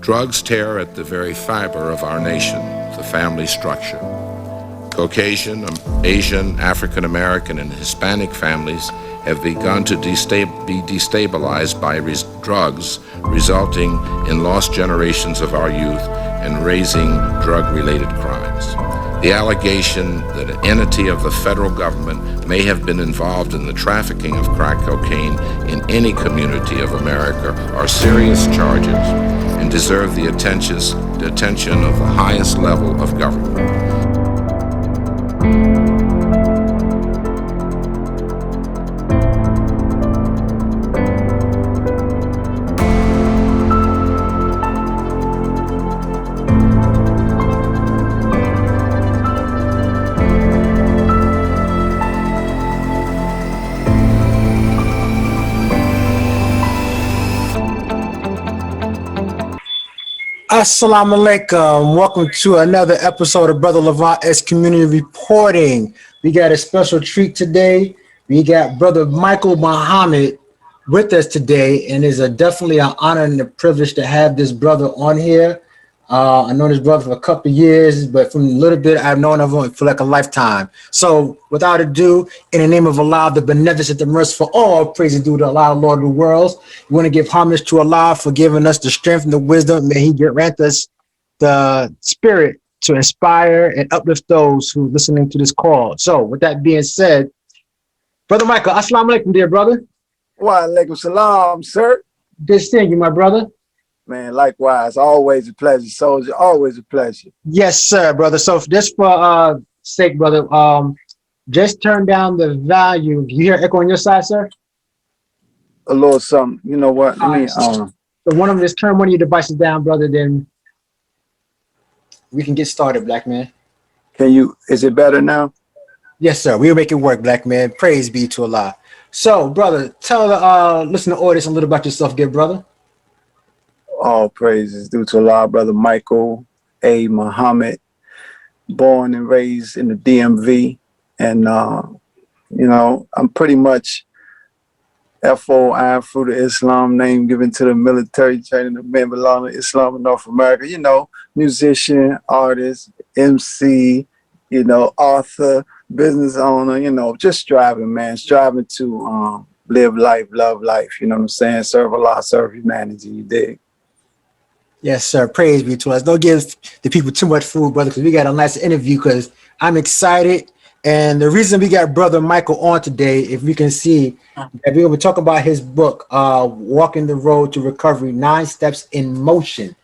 Drugs tear at the very fiber of our nation, the family structure. Caucasian, Asian, African American, and Hispanic families have begun to be destabilized by drugs, resulting in lost generations of our youth and raising drug-related crimes. The allegation that an entity of the federal government may have been involved in the trafficking of crack cocaine in any community of America are serious charges and deserve the attention of the highest level of government. Assalamu alaikum. Welcome to another episode of Brother LeVon Community Reporting. We got a special treat today. We got Brother Michael Muhammad with us today, and it's definitely an honor and a privilege to have this brother on here. I've known this brother for a couple of years, but from a little bit, I've known of him for like a lifetime. So without ado, in the name of Allah, the beneficent, the merciful, all praise is due to Allah, the Lord of the worlds. We want to give homage to Allah for giving us the strength and the wisdom. May He grant us the spirit to inspire and uplift those who are listening to this call. So with that being said, Brother Michael, assalamu alaikum, dear brother. Wa alaikum salam, sir. Good seeing you, my brother. Man, likewise, always a pleasure, soldier. Always a pleasure. Yes, sir, brother. So just for sake, brother, just turn down the volume. You hear echo on your side, sir? A little something. You know what? So one of them, just turn one of your devices down, brother. Then we can get started, black man. Is it better now? Yes, sir. We'll make it work, black man. Praise be to Allah. So, brother, tell the listener audience a little about yourself, good brother. All praises due to Allah, Brother Michael A. Muhammad, born and raised in the DMV. And, I'm pretty much FOI, Fruit of Islam, name given to the military training of men belonging to Islam in North America. Musician, artist, MC, author, business owner, just striving, man, striving to live life, love life, you know what I'm saying? Serve Allah, serve humanity, you dig? Yes, sir. Praise be to us. Don't give the people too much food, brother, because we got a nice interview because I'm excited. And the reason we got Brother Michael on today, if we can see, that we're going to talk about his book, Walking the Road to Recovery, 9 Steps in Motion.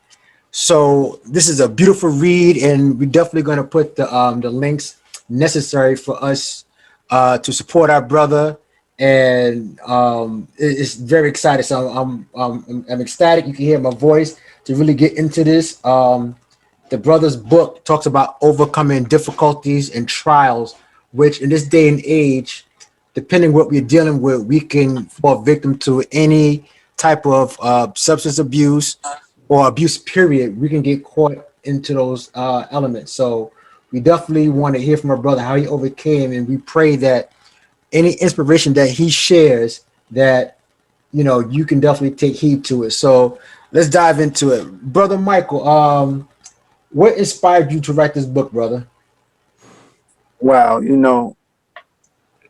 So this is a beautiful read, and we're definitely going to put the links necessary for us to support our brother. And it's very exciting. So I'm ecstatic. You can hear my voice to really get into this. The brother's book talks about overcoming difficulties and trials, which in this day and age, depending what we're dealing with, we can fall victim to any type of substance abuse or abuse period. We can get caught into those elements. So we definitely want to hear from our brother how he overcame, and we pray that any inspiration that he shares, that you can definitely take heed to it. So let's dive into it. Brother Michael, what inspired you to write this book, brother? Wow,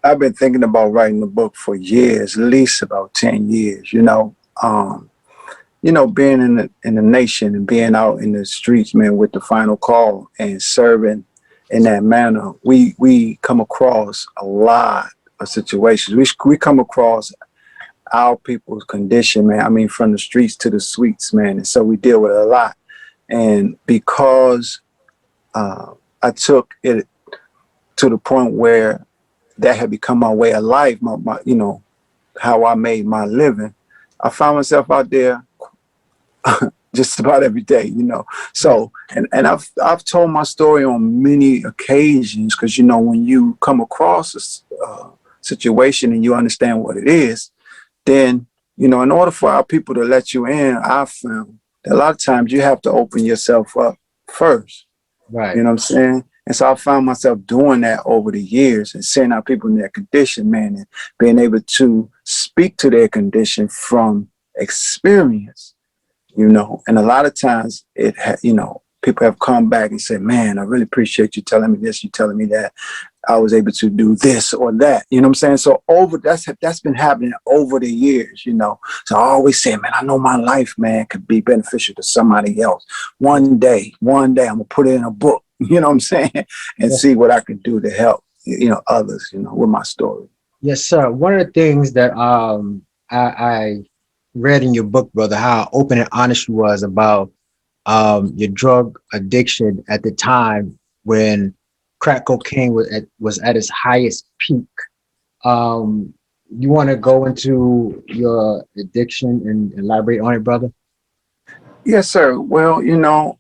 I've been thinking about writing a book for years, at least about 10 years, being in the nation and being out in the streets, man, with the final call and serving in that manner, we come across a lot of situations. We come across our people's condition, man. I mean, from the streets to the suites, man. And so we deal with it a lot. And because I took it to the point where that had become my way of life, my how I made my living, I found myself out there just about every day, So, and I've told my story on many occasions, because, when you come across a situation and you understand what it is, then, in order for our people to let you in, I found that a lot of times you have to open yourself up first. Right. You know what I'm saying? And so I found myself doing that over the years and seeing our people in their condition, man, and being able to speak to their condition from experience. you know. And a lot of times you know, people have come back and said, man, I really appreciate you telling me this, you telling me that. I was able to do this or that, you know what I'm saying? So that's been happening over the years, you know. So I always say, man, I know my life, man, could be beneficial to somebody else. One day, I'm gonna put it in a book, you know what I'm saying, and Yes, see what I can do to help, you know, others, you know, with my story. yes, sir. One of the things that I read in your book, brother, how open and honest you was about your drug addiction at the time when crack cocaine was at its highest peak. Um, you want to go into your addiction and elaborate on it, brother? Yes, sir. Well, you know,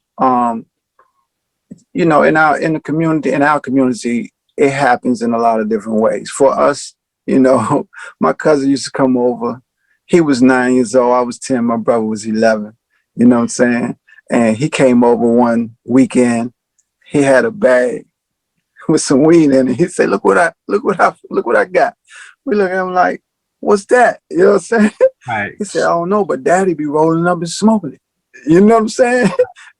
in our community, it happens in a lot of different ways. For us, you know, my cousin used to come over. He was 9 years old. I was 10. My brother was 11. You know what I'm saying? And he came over one weekend. He had a bag with some weed in it. He said, look what I got." We look at him like, "What's that?" You know what I'm saying? Right. He said, "I don't know, but daddy be rolling up and smoking it." You know what I'm saying?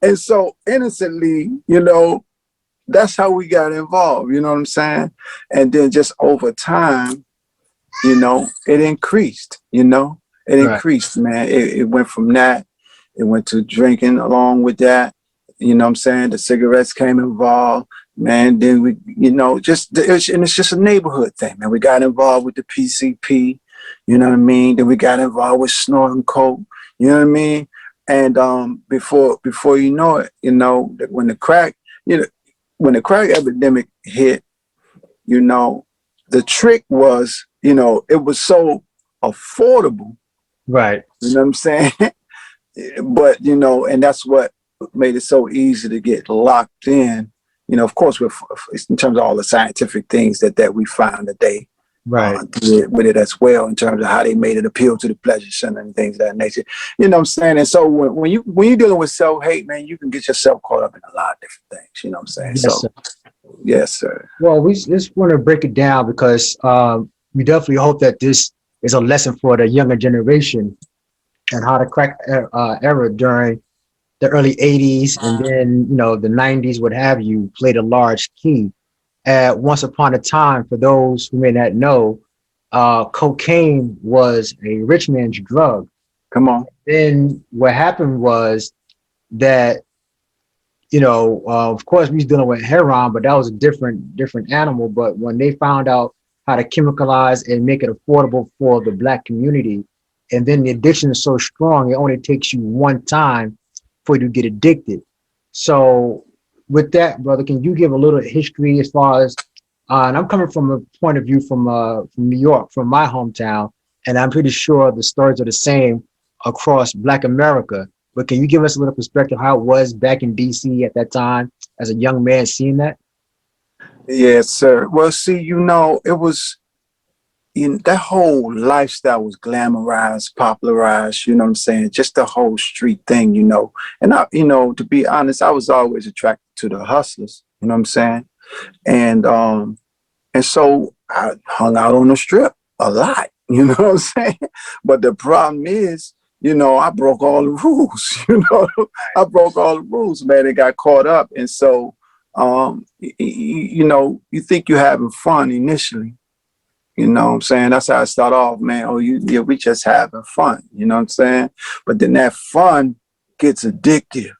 And so innocently, you know, that's how we got involved. You know what I'm saying? And then just over time, you know, it increased, you know, it Right. increased, man. It went from that, it went to drinking along with that. You know what I'm saying? The cigarettes came involved, man. Then we, you know, and it's just a neighborhood thing, man. We got involved with the PCP, you know what I mean? Then we got involved with snorting coke, you know what I mean? And before you know it, you know, you know, when the crack epidemic hit, you know, the trick was, you know, it was so affordable, Right. you know what I'm saying? But, you know, and that's what made it so easy to get locked in, you know, of course, in terms of all the scientific things that we found that they Right. did with it as well, in terms of how they made it appeal to the pleasure center and things of that nature. You know what I'm saying? And so when you're dealing with self-hate, man, you can get yourself caught up in a lot of different things, you know what I'm saying? Yes, So, sir. yes, sir. Well, we just want to break it down because we definitely hope that this is a lesson for the younger generation and how the crack era during the early 80s and then, you know, the 90s, what have you, played a large key. Once upon a time, for those who may not know, cocaine was a rich man's drug. Come on. Then what happened was that, you know, of course we was dealing with heroin, but that was a different animal. But when they found out how to chemicalize and make it affordable for the black community, and then the addiction is so strong, it only takes you one time for you to get addicted. So with that, brother, can you give a little history as far as and I'm coming from a point of view from New York, from my hometown, and I'm pretty sure the stories are the same across Black America. But can you give us a little perspective how it was back in DC at that time as a young man seeing that? Yes, sir. Well, see, you know, it was that whole lifestyle was glamorized, popularized, you know what I'm saying? Just the whole street thing, you know. And you know, to be honest, I was always attracted to the hustlers, you know what I'm saying? And so I hung out on the strip a lot, you know what I'm saying? But the problem is, you know, I broke all the rules, you know. I broke all the rules, man. It got caught up. And so you know, you think you're having fun initially, you know what I'm saying? That's how I start off, man. Oh, yeah, we just having fun, you know what I'm saying? But then that fun gets addictive.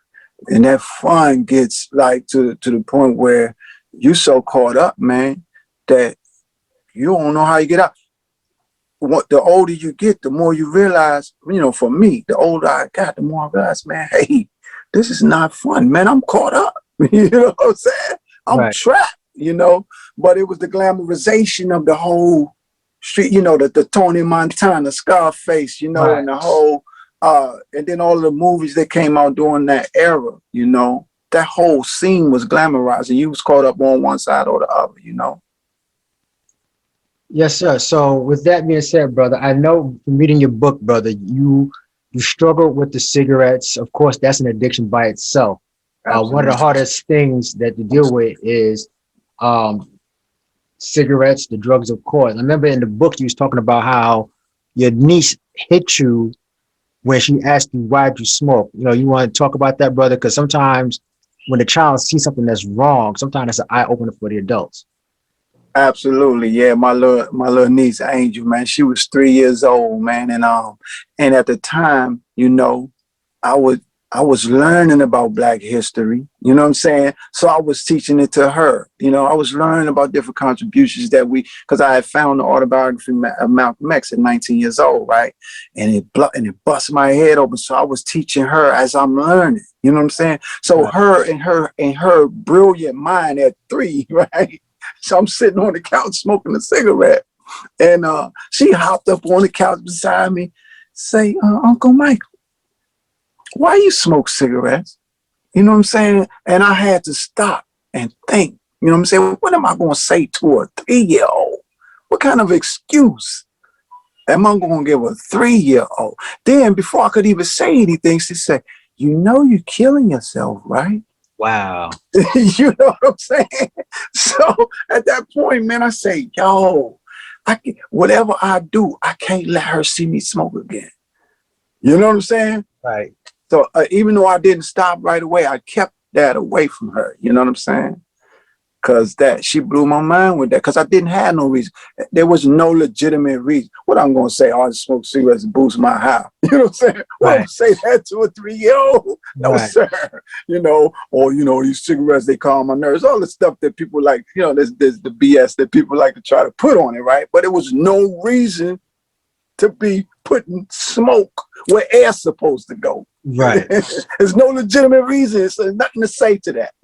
And that fun gets like to the point where you so caught up, man, that you don't know how you get out. The older you get, the more you realize, you know, for me, the older I got, the more I realize, man, hey, this is not fun, man. I'm caught up. You know what I'm saying? I'm Right, trapped, you know. But it was the glamorization of the whole street, you know, the Tony Montana, Scarface, you know, right. and the whole and then all of the movies that came out during that era, you know, that whole scene was glamorized and you was caught up on one side or the other, you know. Yes, sir. So with that being said, brother, I know from reading your book, brother, you struggle with the cigarettes. Of course, that's an addiction by itself. One of the Absolutely. hardest things that to deal with is um, cigarettes, the drugs, of course. I remember in the book you was talking about how your niece hit you when she asked you, why'd you smoke? You know, you want to talk about that, brother? Because sometimes when the child sees something that's wrong, sometimes it's an eye opener for the adults. Absolutely, yeah. My little niece Angel, man, she was 3 years old, man, and at the time, I would I was learning about Black history. You know what I'm saying? So I was teaching it to her. I was learning about different contributions because I had found the autobiography of Malcolm X at 19 years old, right? And it bust my head open. So I was teaching her as I'm learning. You know what I'm saying? So Right. her brilliant mind at 3, right? So I'm sitting on the couch smoking a cigarette, and she hopped up on the couch beside me, say, "Uncle Michael, why you smoke cigarettes?" You know what I'm saying? And I had to stop and think. You know what I'm saying? What am I going to say to a 3-year-old? What kind of excuse am I going to give a 3-year-old? Then before I could even say anything, she said, "You're killing yourself, right?" Wow. You know what I'm saying? So at that point, man, I say, yo, whatever I do, I can't let her see me smoke again. You know what I'm saying? Right. So even though I didn't stop right away, I kept that away from her. You know what I'm saying? Because she blew my mind with that. Because I didn't have no reason. There was no legitimate reason. What I'm going to say, I smoke cigarettes to boost my high. You know what I'm saying? Well, I'm Right. going to say that to a 3-year-old? No, Right. sir. Or, these cigarettes, they calm my nerves. All the stuff that people like, there's the BS that people like to try to put on it, right? But it was no reason to be putting smoke where air's supposed to go. Right. There's no legitimate reason. So there's nothing to say to that,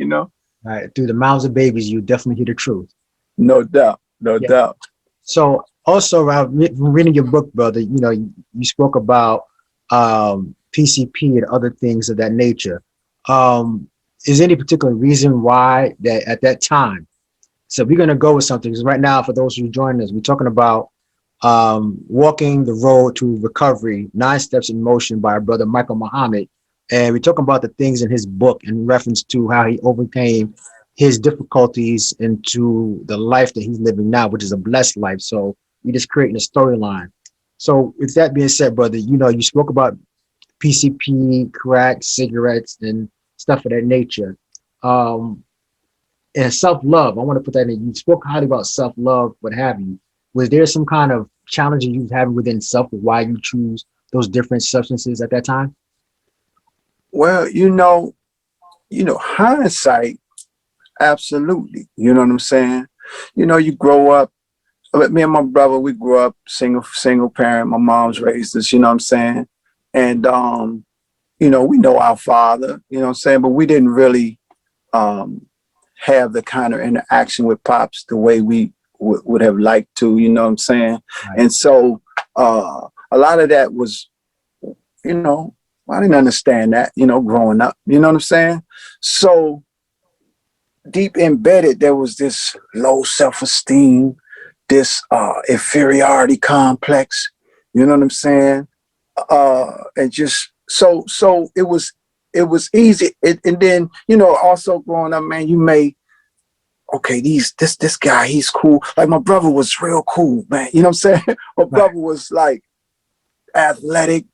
Right. Through the mouths of babies, you definitely hear the truth. No doubt. No Yeah. doubt. So also, reading your book, brother, you spoke about PCP and other things of that nature. Is there any particular reason why that at that time? So we're going to go with something. Because right now, for those who join us, we're talking about Walking the Road to Recovery, 9 Steps in Motion by our brother Michael Muhammad. And we're talking about the things in his book in reference to how he overcame his difficulties into the life that he's living now, which is a blessed life. So we're just creating a storyline. So with that being said, brother, you spoke about PCP, crack, cigarettes, and stuff of that nature. And self-love, I want to put that in. You spoke highly about self-love, what have you. Was there some kind of challenge you was having within self of why you choose those different substances at that time? Well, hindsight, absolutely. You know what I'm saying? You grow up. Me and my brother, we grew up single parent. My mom's raised us. You know what I'm saying? And we know our father. You know what I'm saying? But we didn't really have the kind of interaction with pops the way we would have liked to. You know what I'm saying? Right. And so a lot of that was, I didn't understand that, growing up. You know what I'm saying? So deep embedded, there was this low self-esteem, this inferiority complex. You know what I'm saying? And just so it was easy. And then, also growing up, man, okay, this guy, he's cool. Like my brother was real cool, man. You know what I'm saying? My brother was like athletic.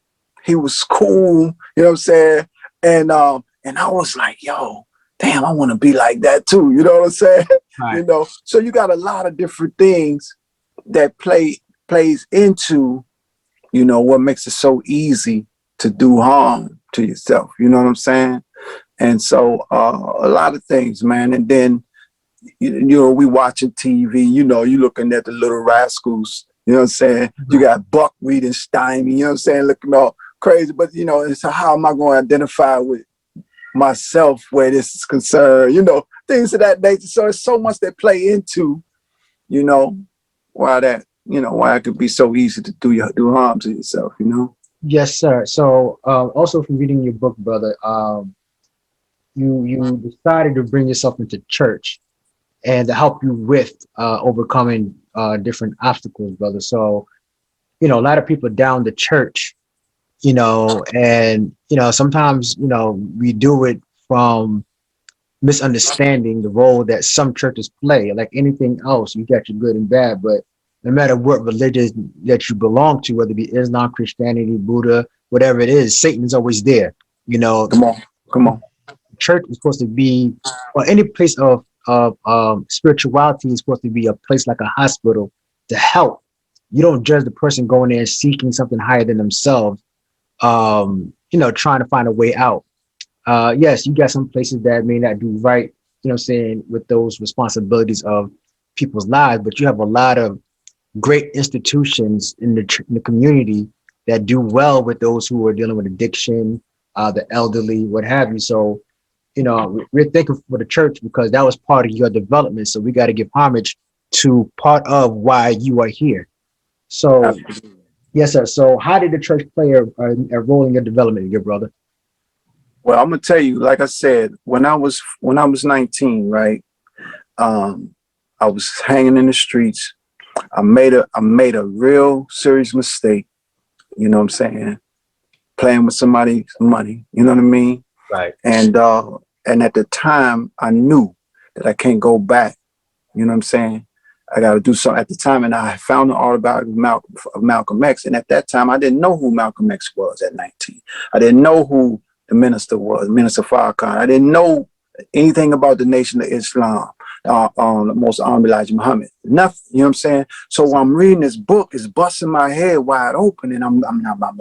He was cool. You know what I'm saying? And I was like, yo, damn, I want to be like that too. You know what I'm saying? Right. So you got a lot of different things that plays into, what makes it so easy to do harm to yourself. You know what I'm saying? And so a lot of things, man. And then, we watching TV, you looking at the Little Rascals, you know what I'm saying? You got Buckwheat and Stymie, you know what I'm saying? Looking all crazy, but and so how am I going to identify with myself where this is concerned, things of that nature. So it's so much that play into, why it could be so easy to do harm to yourself, Yes, sir. So also from reading your book, brother, you decided to bring yourself into church and to help you with overcoming different obstacles, brother. So, a lot of people down the church, and, sometimes, we do it from misunderstanding the role that some churches play. Like anything else, you got your good and bad, but no matter what religion that you belong to, whether it be Islam, Christianity, Buddha, whatever it is, Satan is always there. You know, Come on. Come on. church is supposed to be, or any place of spirituality is supposed to be a place like a hospital to help. You don't judge the person going there seeking something higher than themselves, trying to find a way out. Yes, you got some places that may not do right, you know what I'm saying, with those responsibilities of people's lives, but you have a lot of great institutions in the community that do well with those who are dealing with addiction, the elderly, what have you. So, we're thankful for the church because that was part of your development. So we got to give homage to part of why you are here. So, Absolutely. yes, sir. So how did the church play a role in your development, your brother? Well, I'm gonna tell you, like I said, when I was 19, right? Um, I was hanging in the streets. I made a real serious mistake. You know what I'm saying? Playing with somebody's money. You know what I mean? Right. And at the time, I knew that I can't go back. You know what I'm saying? I got to do something at the time. And I found the autobiography of Malcolm X. And at that time, I didn't know who Malcolm X was at 19. I didn't know who the minister was, Minister Farrakhan. I didn't know anything about the Nation of Islam, the most honorable Elijah Muhammad. Nothing. You know what I'm saying? So while I'm reading this book, it's busting my head wide open, and I'm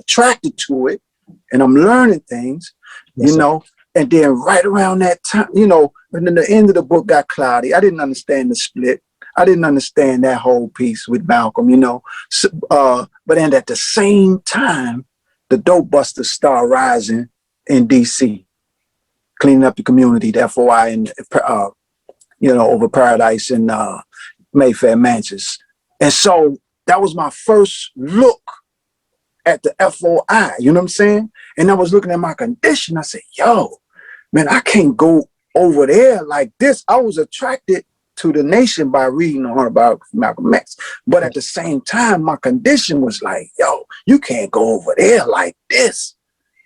attracted to it, and I'm learning things, Yes, you sir. know. And then right around that time, and then the end of the book got cloudy. I didn't understand the split. I didn't understand that whole piece with Malcolm. So, but then at the same time, the dope busters start rising in DC, cleaning up the community, the FOI, and over Paradise and Mayfair Mansions. And so that was my first look at the FOI, you know what I'm saying? And I was looking at my condition. I said, yo, man, I can't go over there like this. I was attracted to the Nation by reading the autobiography of Malcolm X. But at the same time, my condition was like, yo, you can't go over there like this.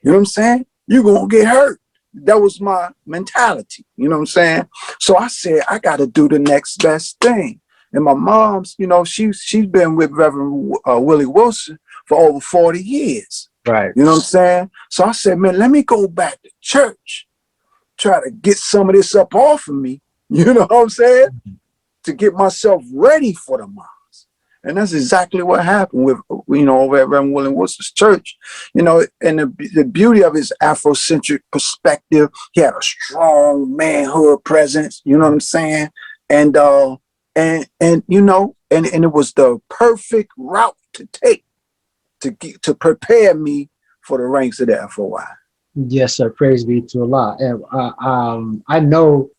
You know what I'm saying? You're going to get hurt. That was my mentality. You know what I'm saying? So I said, I got to do the next best thing. And my mom's, she's been with Reverend Willie Wilson for over 40 years. Right. You know what I'm saying? So I said, man, let me go back to church, try to get some of this up off of me. You know what I'm saying? To get myself ready for the moms. And that's exactly what happened with, over at Reverend William Wilson's church. And the beauty of his Afrocentric perspective, he had a strong manhood presence, you know what I'm saying? And it was the perfect route to take to prepare me for the ranks of the FOI. Yes, sir. Praise be to Allah. And I know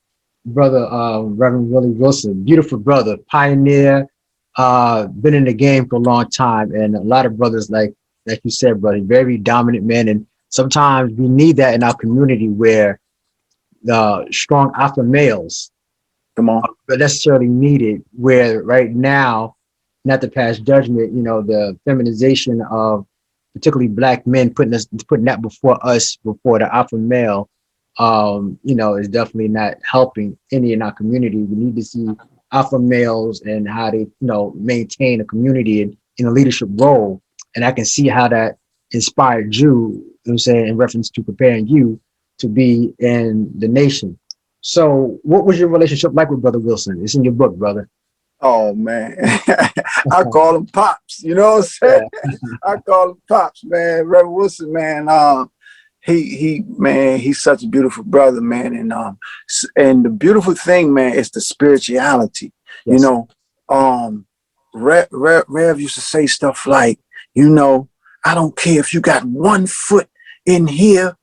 brother Reverend Willie Wilson, beautiful brother, pioneer, been in the game for a long time, and a lot of brothers like you said, brother, very dominant men. And sometimes we need that in our community where the strong alpha males Come on. are necessarily needed. Where right now, not to pass judgment, the feminization of particularly black men putting that before us, before the alpha male, is definitely not helping any in our community. We need to see alpha males and how they, maintain a community in a leadership role. And I can see how that inspired you, you know what I'm saying, in reference to preparing you to be in the Nation. So what was your relationship like with Brother Wilson? It's in your book, brother. Oh man, I call him Pops. You know what I'm saying? I call him Pops, man. Reverend Wilson, man. He's such a beautiful brother, man. And the beautiful thing, man, is the spirituality. Yes. Rev used to say stuff like, I don't care if you got 1 foot in here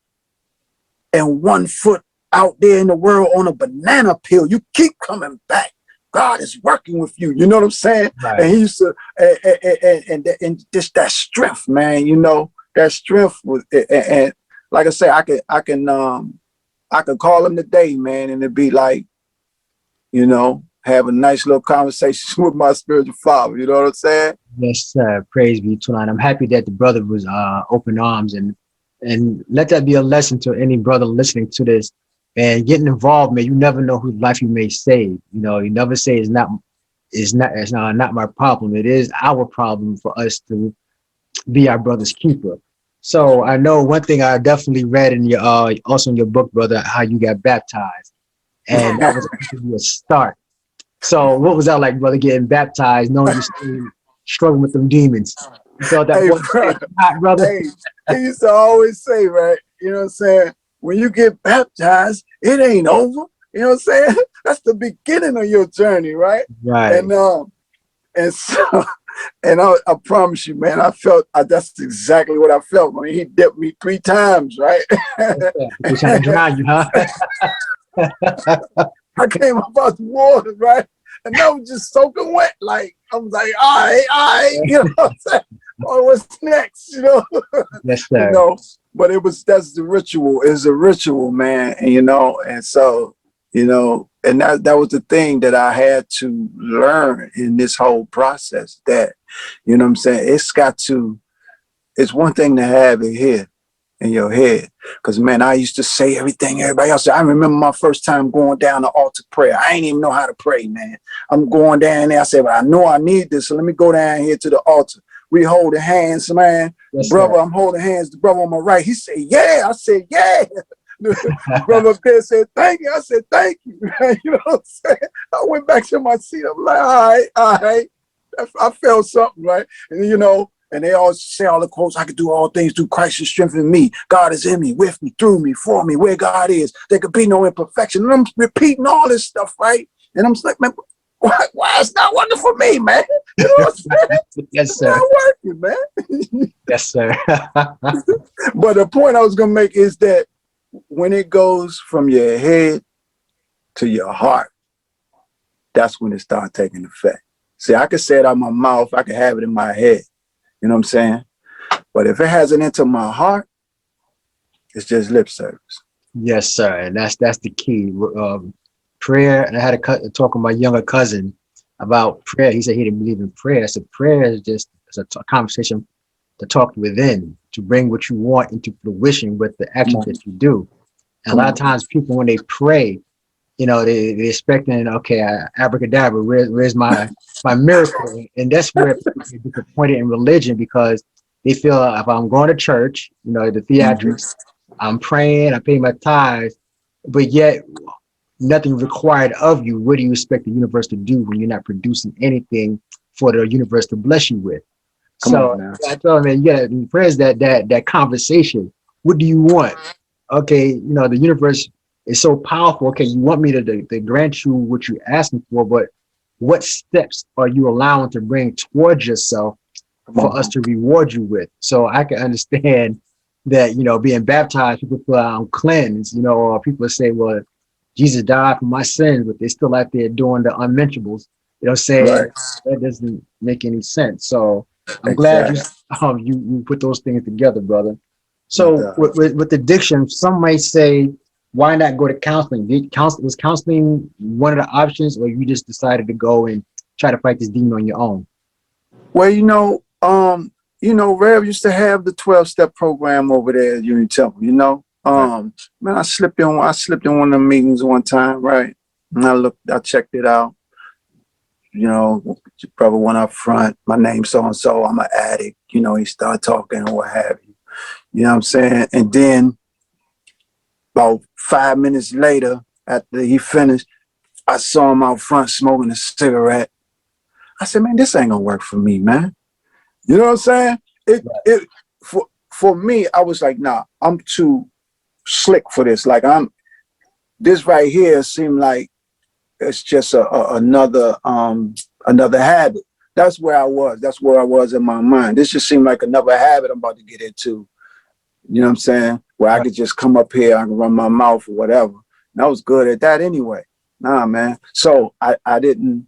and 1 foot out there in the world on a banana peel. You keep coming back. God is working with you. You know what I'm saying? Right. And he used to, and just that strength, man. That strength was, and like I say, I can call him today, man, and it'd be like, have a nice little conversation with my spiritual father. You know what I'm saying? Yes, sir. Praise be to Allah. I'm happy that the brother was open arms, and let that be a lesson to any brother listening to this. And getting involved, man, you never know whose life you may save. You never say it's not my problem. It is our problem for us to be our brother's keeper. So I know one thing I definitely read in your also in your book, brother, how you got baptized, and that was actually a start. So what was that like, brother, getting baptized, knowing you still struggling with them demons? You felt that Hey, voice bro. say, "Hot, brother." Hey, he used to always say, right? You know what I'm saying? When you get baptized, it ain't over. You know what I'm saying? That's the beginning of your journey, right? Right. And and so and I promise you, man, I felt that's exactly what I felt. I mean, he dipped me 3 times, right? They're trying to drown you, huh? I came up out the water, right? And I was just soaking wet. Like, I was like, all right, you know what I'm saying? Oh, what's next? Yes, You sir. know, but that's the ritual. It's a ritual, man. And, and so, and that was the thing that I had to learn in this whole process that, what I'm saying? It's one thing to have it here in your head. Because, man, I used to say everything everybody else said. I remember my first time going down to altar prayer. I ain't even know how to pray, man. I'm going down there. I said, well, I know I need this, so let me go down here to the altar. We holding hands, man. The Yes, brother, sir. I'm holding hands. The brother on my right, he said, yeah. I said, yeah. The brother up there said, thank you. I said, thank you. You know what I'm saying? I went back to my seat. I'm like, all right. I felt something, right? And, and they all say all the quotes, I can do all things through Christ who strengthens me. God is in me, with me, through me, for me, where God is. There could be no imperfection. And I'm repeating all this stuff, right? And I'm just like, man, why it's not working for me, man? You know what I'm saying? Yes, It's sir. not working, man. Yes, sir. But the point I was going to make is that when it goes from your head to your heart, that's when it starts taking effect. See, I could say it out of my mouth. I could have it in my head. You know what I'm saying? But if it hasn't entered my heart, it's just lip service. Yes, sir. And that's the key. Prayer. And I had a talk with my younger cousin about prayer. He said he didn't believe in prayer. I said prayer is just it's a conversation to talk within, to bring what you want into fruition with the Come actions on. that you do. And a Come lot of on. times people, when they pray, they're expecting, okay, abracadabra, where's my miracle? And that's where people get disappointed in religion because they feel if I'm going to church, the Mhm. theatrics, I'm praying, I pay my tithes, but yet nothing required of you. What do you expect the universe to do when you're not producing anything for the universe to bless you with? Come So on now. I told him, you got to prayers that conversation. What do you want? Okay, the universe is so powerful. Okay, you want me to grant you what you're asking for, but what steps are you allowing to bring towards yourself Come for us on. to reward you with? So I can understand that, being baptized, people feel cleansed, or people say, well, Jesus died for my sins, but they're still out there doing the unmentionables. Saying Right. that doesn't make any sense. So I'm glad you Exactly. you put those things together, brother. No So doubt. with addiction, some might say, why not go to counseling? Was counseling one of the options, or you just decided to go and try to fight this demon on your own? Well, Rev used to have the 12-step program over there at Union Temple, Right. Man, I slipped in one of the meetings one time, right? And I checked it out. Your brother went up front, my name's so and so, I'm an addict, he started talking and what have you. You know what I'm saying? And then about 5 minutes later, after he finished, I saw him out front smoking a cigarette. I said, man, this ain't gonna work for me, man. You know what I'm saying? For me, I was like, nah, I'm too slick for this. Like this right here seemed like it's just another habit. That's where I was. That's where I was in my mind. This just seemed like another habit I'm about to get into. You know what I'm saying? Where I Right. could just come up here, I can run my mouth or whatever. And I was good at that anyway. Nah, man. So I didn't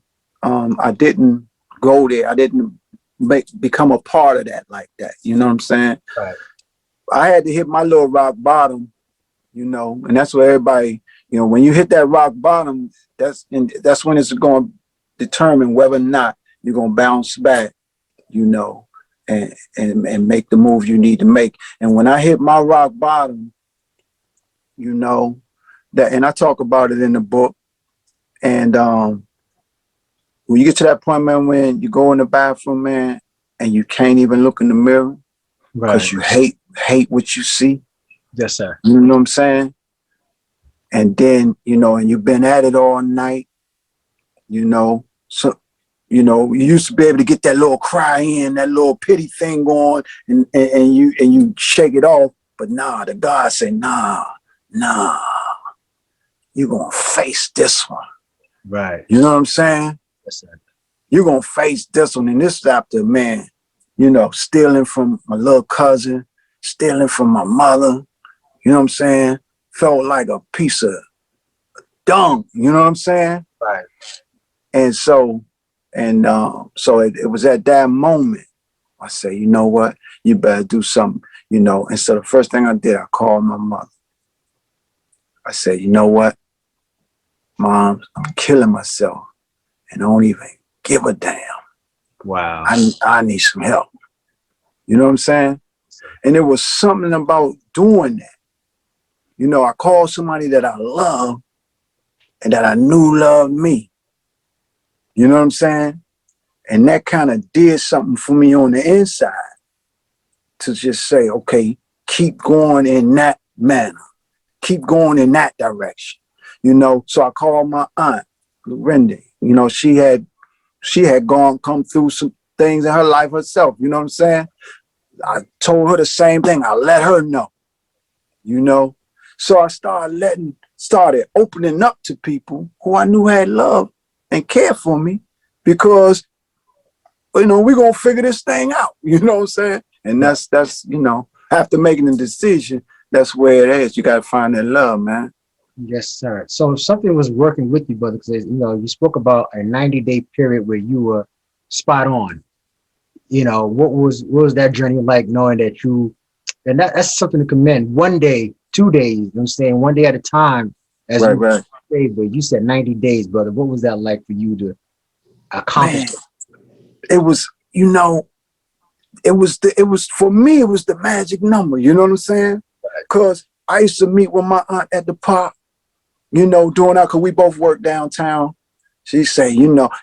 go there. I didn't become a part of that like that. You know what I'm saying? Right. I had to hit my little rock bottom, and that's where everybody, when you hit that rock bottom, that's when it's going to determine whether or not you're going to bounce back, you know, and make the move you need to make. And when I hit my rock bottom, and I talk about it in the book, and when you get to that point, man, when you go in the bathroom, man, and you can't even look in the mirror because Right. hate what you see. Yes, sir. You know what I'm saying? And then, and you've been at it all night, so, you used to be able to get that little cry in, that little pity thing on, and you shake it off. But nah, the God say, nah, you're gonna face this one. Right. You know what I'm saying? Yes, sir. You're gonna face this one. And this after, man, stealing from my little cousin, stealing from my mother, you know what I'm saying? Felt like a piece of dung, you know what I'm saying? Right. And so, it was at that moment I say, you know what? You better do something, And so the first thing I did, I called my mother. I said, you know what, Mom, I'm killing myself and I don't even give a damn. Wow. I need some help. You know what I'm saying? And there was something about doing that. I called somebody that I love and that I knew loved me. You know what I'm saying? And that kind of did something for me on the inside to just say, okay, keep going in that manner. Keep going in that direction. So I called my aunt, Linda. She had come through some things in her life herself. You know what I'm saying? I told her the same thing. I let her know. So I started opening up to people who I knew had love and care for me, because we're gonna figure this thing out. You know what I'm saying? And that's after making a decision, that's where it is. You gotta find that love, man. Yes, sir. So something was working with you, brother, because you spoke about a 90-day period where you were spot on. What was that journey like, knowing that and that's something to commend. One day, 2 days, I'm saying, one day at a time, as you Right. say, but you said 90 days, brother. What was that like for you to accomplish? Man, it was, for me, it was the magic number. You know what I'm saying? Because I used to meet with my aunt at the park, doing that, because we both work downtown. She say,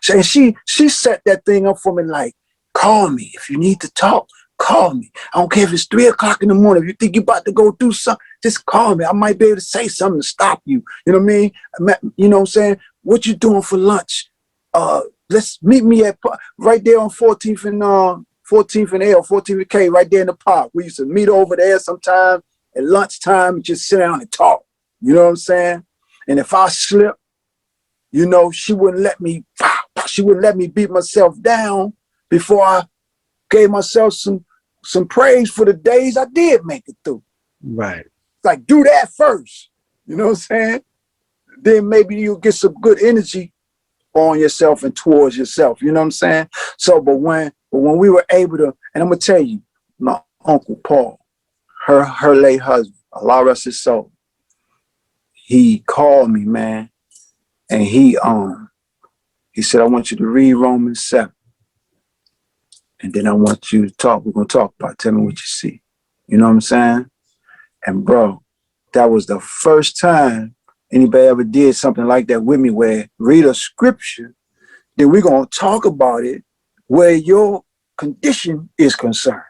she set that thing up for me, like, call me if you need to talk. Call me. I don't care if it's 3 o'clock in the morning. If you think you're about to go do something, just call me. I might be able to say something to stop you. You know what I mean? You know what I'm saying? What you doing for lunch? Let's meet me at right there on 14th and 14th and L, 14th and K, right there in the park. We used to meet over there sometime at lunchtime and just sit down and talk. You know what I'm saying? And if I slip, she wouldn't let me beat myself down before I gave myself some praise for the days I did make it through. Right. Like, do that first. You know what I'm saying? Then maybe you'll get some good energy on yourself and towards yourself. You know what I'm saying? So, but when we were able to, and I'm gonna tell you, my Uncle Paul, her late husband, Allah rest his soul, he called me, man, and he said, I want you to read Romans 7. And then I want you to talk. We're gonna talk about it. Tell me what you see. You know what I'm saying? And bro, that was the first time anybody ever did something like that with me, where read a scripture, then we're gonna talk about it where your condition is concerned.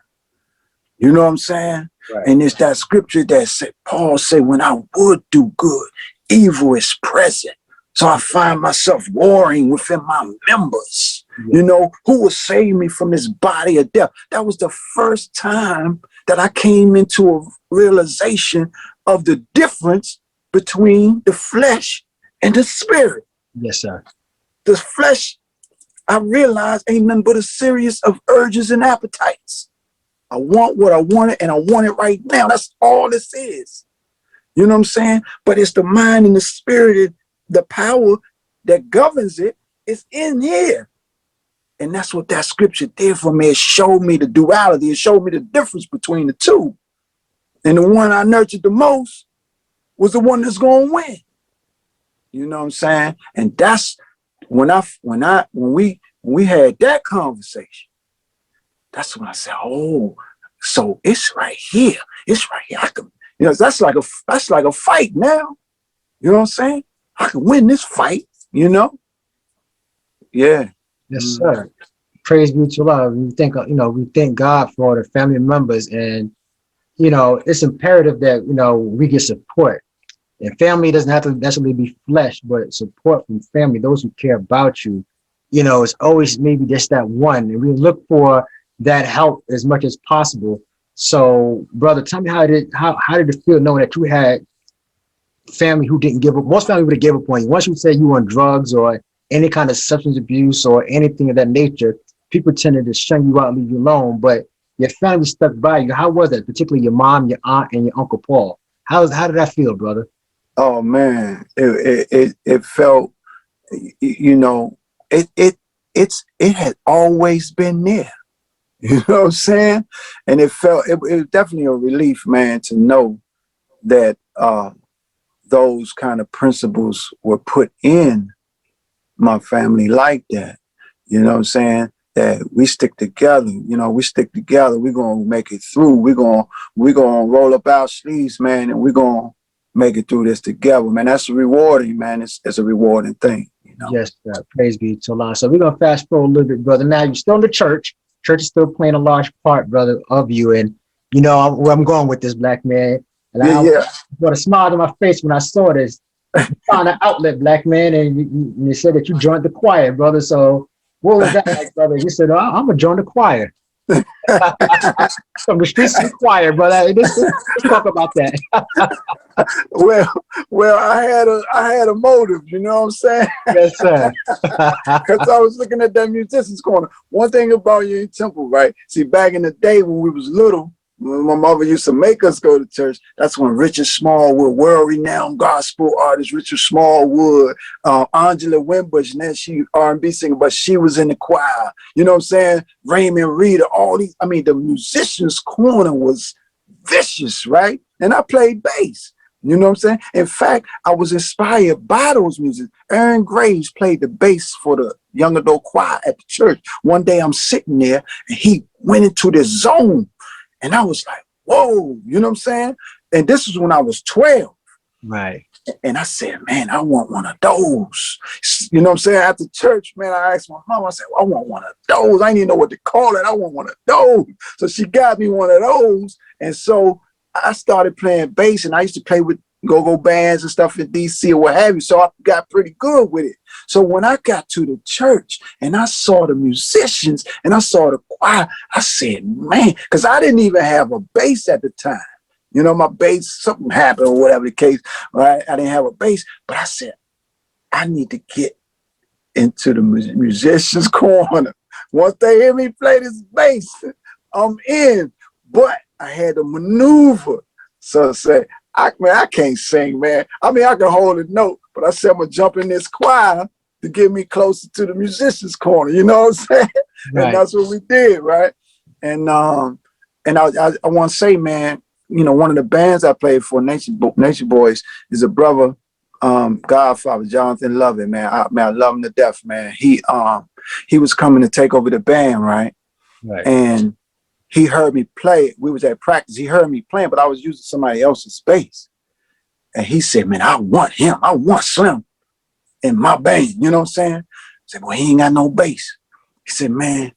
You know what I'm saying? Right. And it's that scripture that said, Paul said, when I would do good, evil is present. So I find myself warring within my members. Who will save me from this body of death? That was the first time that I came into a realization of the difference between the flesh and the spirit. Yes, sir. The flesh, I realized, ain't nothing but a series of urges and appetites. I want what I wanted, and I want it right now. That's all this is. You know what I'm saying? But it's the mind and the spirit, the power that governs it is in here. And that's what that scripture did for me. It showed me the duality. It showed me the difference between the two. And the one I nurtured the most was the one that's going to win. You know what I'm saying? And that's when we had that conversation. That's when I said, oh, so it's right here. It's right here. I can, that's like a fight now. You know what I'm saying? I can win this fight, Yeah. Yes, sir. Praise be to Allah. We thank God for the family members, and it's imperative that, we get support. And family doesn't have to necessarily be flesh, but support from family, those who care about you. It's always maybe just that one. And we look for that help as much as possible. So, brother, tell me how did it feel knowing that you had family who didn't give up? Most family would have given up on you. Once you say you were on drugs or any kind of substance abuse or anything of that nature, people tended to shun you out and leave you alone. But your family stuck by you. How was that? Particularly your mom, your aunt, and your uncle Paul. How did that feel, brother? Oh man, it felt, it had always been there. You know what I'm saying? And it was definitely a relief, man, to know that those kind of principles were put in my family like that. You know what I'm saying? That we stick together. We stick together. We're gonna make it through. We're gonna roll up our sleeves, man, and we're gonna make it through this together, man. That's rewarding, man. It's a rewarding thing. Yes, sir. Praise be to Allah. So we're gonna fast forward a little bit, brother. Now you're still in the church. Church is still playing a large part, brother, of you. And where I'm going with this, black man. And I got a smile on my face when I saw this. You found an outlet, black man, and you said that you joined the choir, brother. So what was that like, brother? You said, I'm gonna join the choir. From the streets to the choir, brother. Let's talk about that. well, I had a motive, you know what I'm saying? Yes, sir. Because I was looking at that musician's corner. One thing about you in Temple, right? See, back in the day when we was little, when my mother used to make us go to church, that's when Richard Smallwood, world-renowned gospel artist Richard Smallwood, Angela Winbush, and then she R&B singer, but she was in the choir. You know what I'm saying? Raymond Reed, all these. I mean, the musician's corner was vicious, right? And I played bass. You know what I'm saying? In fact, I was inspired by those music. Aaron Graves played the bass for the young adult choir at the church. One day I'm sitting there and he went into this zone. And I was like, whoa, you know what I'm saying? And this was when I was 12. Right. And I said, man, I want one of those. You know what I'm saying? After church, man, I asked my mom, I said, well, I want one of those. I didn't even know what to call it. I want one of those. So she got me one of those. And so I started playing bass, and I used to play with go-go bands and stuff in DC or what have you. So I got pretty good with it. So when I got to the church and I saw the musicians and I saw the choir, I said, man, because I didn't even have a bass at the time. My bass, something happened or whatever the case, right? I didn't have a bass, but I said, I need to get into the musician's corner. Once they hear me play this bass, I'm in. But I had to maneuver. So I said, I can't sing, man. I mean, I can hold a note, but I said I'm gonna jump in this choir to get me closer to the musician's corner. You know what I'm saying? Right. And that's what we did, right? And I want to say, man, one of the bands I played for, Nature Boys, is a brother, Godfather, Jonathan Lovett, man. I love him to death, man. He was coming to take over the band, right? Right. And he heard me play. We was at practice. He heard me playing, but I was using somebody else's bass. And he said, man, I want him. I want Slim in my band. You know what I'm saying? I said, well, he ain't got no bass. He said, man,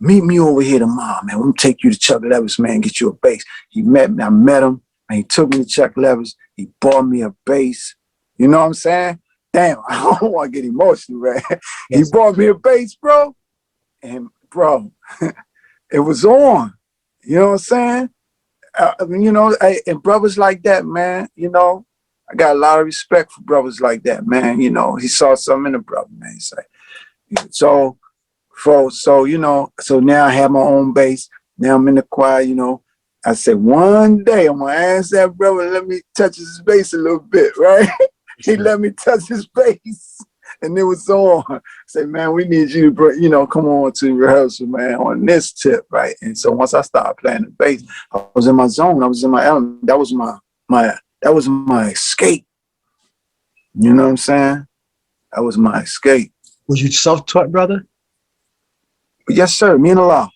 meet me over here tomorrow, man. I'm going to take you to Chuck Levis, man, get you a bass. He met me. I met him, and he took me to Chuck Levis. He bought me a bass. You know what I'm saying? Damn, I don't want to get emotional, man. Yes. He bought me a bass, bro. And, bro, it was on. You know what I'm saying? And brothers like that, man, I got a lot of respect for brothers like that, man. He saw something in the brother, man. So now I have my own bass. Now I'm in the choir, I said, one day I'm going to ask that brother, let me touch his bass a little bit, right? He let me touch his bass. And it was on. I said, man, we need you to, come on to rehearsal, man, on this tip, right? And so once I started playing the bass, I was in my zone. I was in my element. That was my escape. You know what I'm saying? That was my escape. Was you self-taught, brother? Yes, sir. Me and Allah.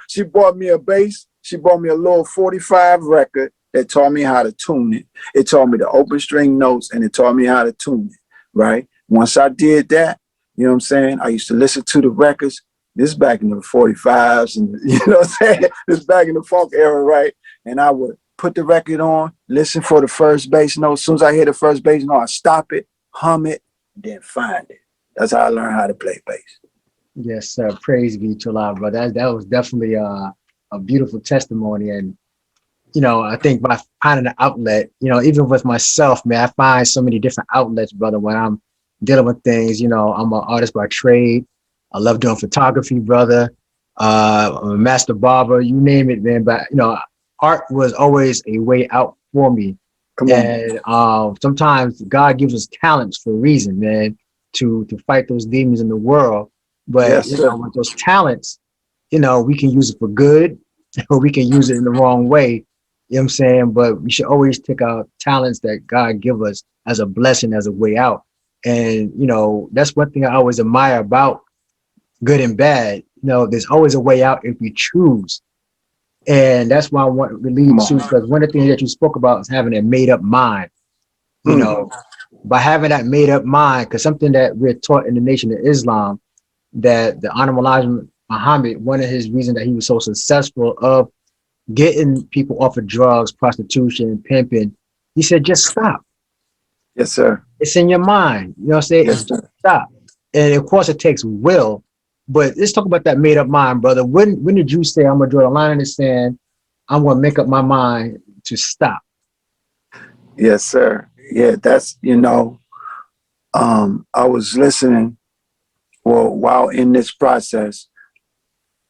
She bought me a bass. She bought me a little 45 record that taught me how to tune it. It taught me the open string notes, and it taught me how to tune it. Right. Once I did that, you know what I'm saying? I used to listen to the records. This back in the 45s, and you know what I'm saying? This back in the funk era, right? And I would put the record on, listen for the first bass note. As soon as I hear the first bass note, I stop it, hum it, and then find it. That's how I learned how to play bass. Yes, sir. Praise be to Allah, bro. That was definitely a beautiful testimony. And, you know, I think by finding an outlet, you know, even with myself, man, I find so many different outlets, brother, when I'm dealing with things. You know, I'm an artist by trade. I love doing photography, brother. I'm a master barber, you name it, man. But, you know, art was always a way out for me. Come on. And sometimes God gives us talents for a reason, man, to fight those demons in the world. But Yes, you sir. know, with those talents, you know, we can use it for good or we can use it in the wrong way. You know what I'm saying? But we should always take our talents that God give us as a blessing, as a way out. And, you know, that's one thing I always admire about good and bad. You know, there's always a way out if we choose. And that's why I want to lead Come to, on. because one of the things that you spoke about is having a made up mind. You know, by having that made up mind, because something that we're taught in the Nation of Islam, that the Honorable Elijah Muhammad, one of his reasons that he was so successful of getting people off of drugs, prostitution, pimping, he said, just stop. Yes, sir. It's in your mind. You know what I'm saying? Yes, Just sir. stop. And of course, it takes will. But let's talk about that made up mind, brother. When did you say, I'm going to draw a line in the sand? I'm going to make up my mind to stop? Yes, sir. Yeah, that's, you know, I was listening. Well, while in this process,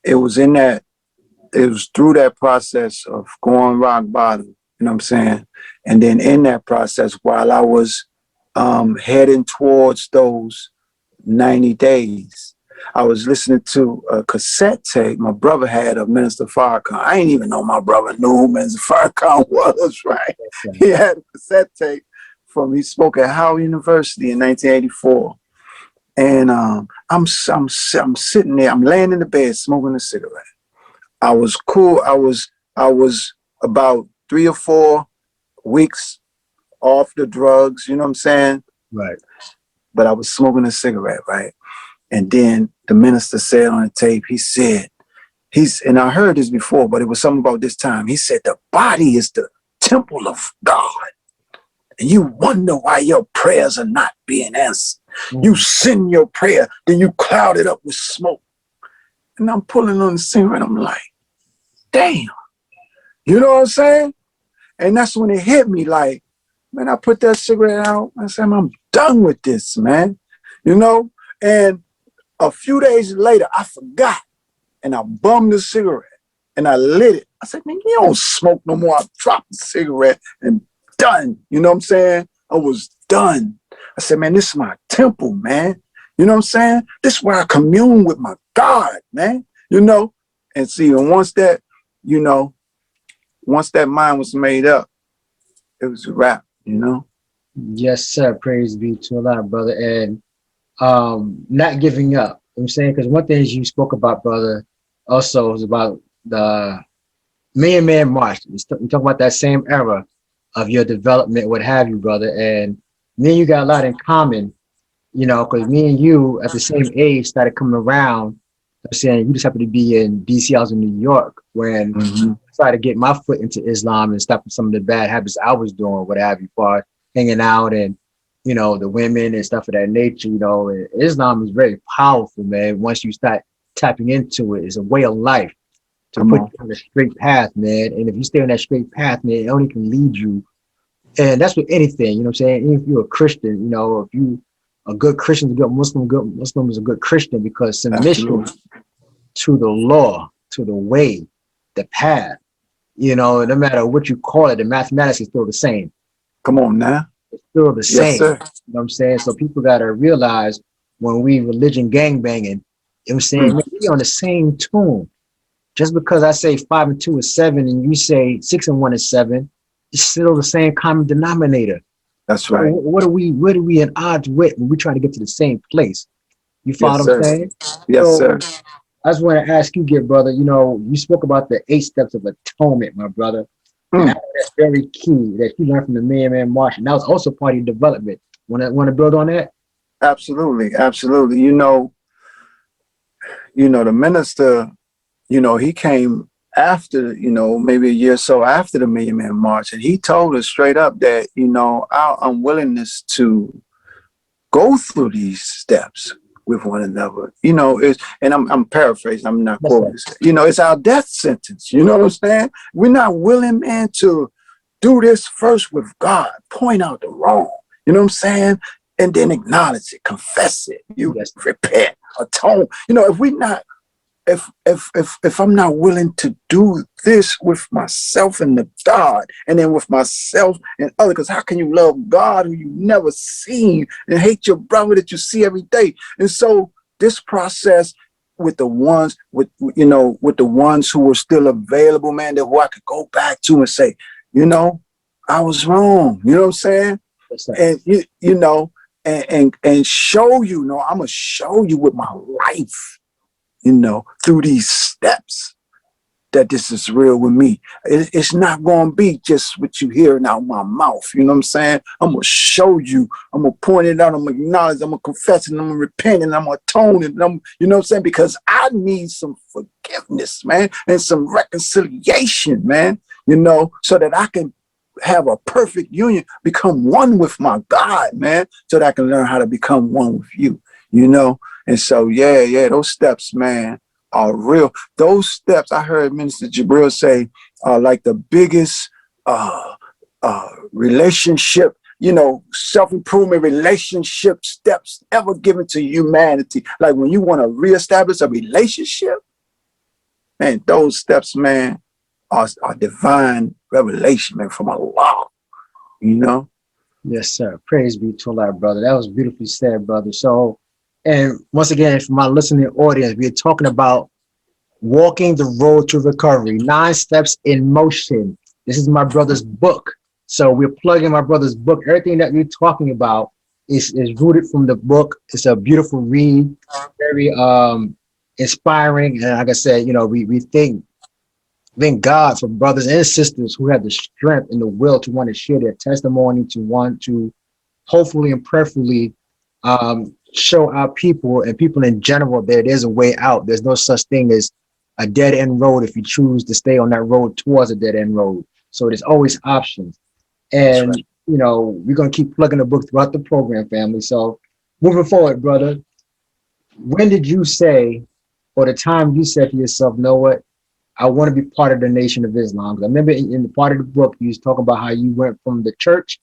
it was through that process of going rock bottom, you know what I'm saying? And then in that process, while I was heading towards those 90 days, I was listening to a cassette tape my brother had of Minister Farrakhan. I didn't even know my brother knew who Minister Farrakhan was, right? He had a cassette tape he spoke at Howard University in 1984. And I'm sitting there, I'm laying in the bed smoking a cigarette. I was cool. I was about 3 or 4 weeks off the drugs, you know what I'm saying? Right. But I was smoking a cigarette, right? And then the minister said on the tape, he said, and I heard this before, but it was something about this time. He said, the body is the temple of God. And you wonder why your prayers are not being answered. You send your prayer, then you cloud it up with smoke. And I'm pulling on the cigarette. I'm like, damn. You know what I'm saying? And that's when it hit me like, man, I put that cigarette out. I said, I'm done with this, man. You know? And a few days later, I forgot. And I bummed the cigarette. And I lit it. I said, man, you don't smoke no more. I dropped the cigarette and done. You know what I'm saying? I was done. I said, man, this is my temple, man. You know what I'm saying? This is where I commune with my God, man. You know? And see, and once that mind was made up, it was a wrap, you know? Yes, sir. Praise be to Allah, brother. And not giving up. You know what I'm saying, because one thing you spoke about, brother, also was about the Man March. We talk about that same era of your development, what have you, brother. And me and you got a lot in common, you know, because me and you at the same age started coming around. I'm saying you just happened to be in DC, I was in New York when I started getting my foot into Islam and stopping some of the bad habits I was doing, what have you, far hanging out and, you know, the women and stuff of that nature. You know, and Islam is very powerful, man. Once you start tapping into it, it's a way of life to put you on the straight path, man. And if you stay on that straight path, man, it only can lead you. And that's with anything, you know what I'm saying? Even if you're a Christian, you know, if you a good Christian, a good Muslim is a good Christian, because submission to the law, to the way, the path, you know, no matter what you call it, the mathematics is still the same. Come on now. It's still the same. Yes, sir. You know what I'm saying? So people got to realize when we religion gangbanging, you know what I'm saying? Man, we on the same tune. Just because I say 5 and 2 is 7 and you say 6 and 1 is 7, it's still the same common denominator. That's right. So what are we at odds with when we try to get to the same place? You follow what I'm saying? Yes, So, sir. I just want to ask you, good brother, you know, you spoke about the 8 steps of atonement, my brother. And that's very key that you learned from the Man March. And that was also part of your development. Want to build on that? Absolutely. Absolutely. You know, the minister, he came after, maybe a year or so after the Million Man March, and he told us straight up that, our unwillingness to go through these steps with one another, is, and I'm paraphrasing, I'm not quoting this, it's our death sentence. You know what I'm saying? We're not willing, man, to do this first with God, point out the wrong, you know what I'm saying? And then acknowledge it, confess it, repent, atone. If we not, if I'm not willing to do this with myself and the God, and then with myself and others, because how can you love God who you never seen and hate your brother that you see every day? And so this process with the ones with the ones who were still available, man, that who I could go back to and say, I was wrong. You know what I'm saying? And and show you, I'm gonna show you with my life, through these steps, that this is real with me. It's not going to be just what you hearing out my mouth. You know what I'm saying? I'm going to show you. I'm going to point it out. I'm going to acknowledge. I'm going to confess it. I'm going to repent. And I'm going to atone it. You know what I'm saying? Because I need some forgiveness, man, and some reconciliation, man, so that I can have a perfect union, become one with my God, man, so that I can learn how to become one with you, And so, those steps, man, are real. Those steps, I heard Minister Jabril say, are like the biggest relationship, self-improvement relationship steps ever given to humanity. Like when you want to reestablish a relationship, man, those steps, man, are divine revelation, man, from Allah, Yes, sir. Praise be to Allah, brother. That was beautifully said, brother. So, and once again, for my listening audience, we're talking about walking the road to recovery, 9 steps in motion. This is my brother's book. So we're plugging my brother's book. Everything that we're talking about is rooted from the book. It's a beautiful read, very inspiring. And like I said, we thank God for brothers and sisters who have the strength and the will to want to share their testimony, to want to hopefully and prayerfully show our people and people in general that there's a way out. There's no such thing as a dead end road if you choose to stay on that road towards a dead end road. So there's always options. And, right, we're going to keep plugging the book throughout the program, family. So moving forward, brother, when did you say, or the time you said to yourself, know what, I want to be part of the Nation of Islam? Because I remember in the part of the book, you was talking about how you went from the church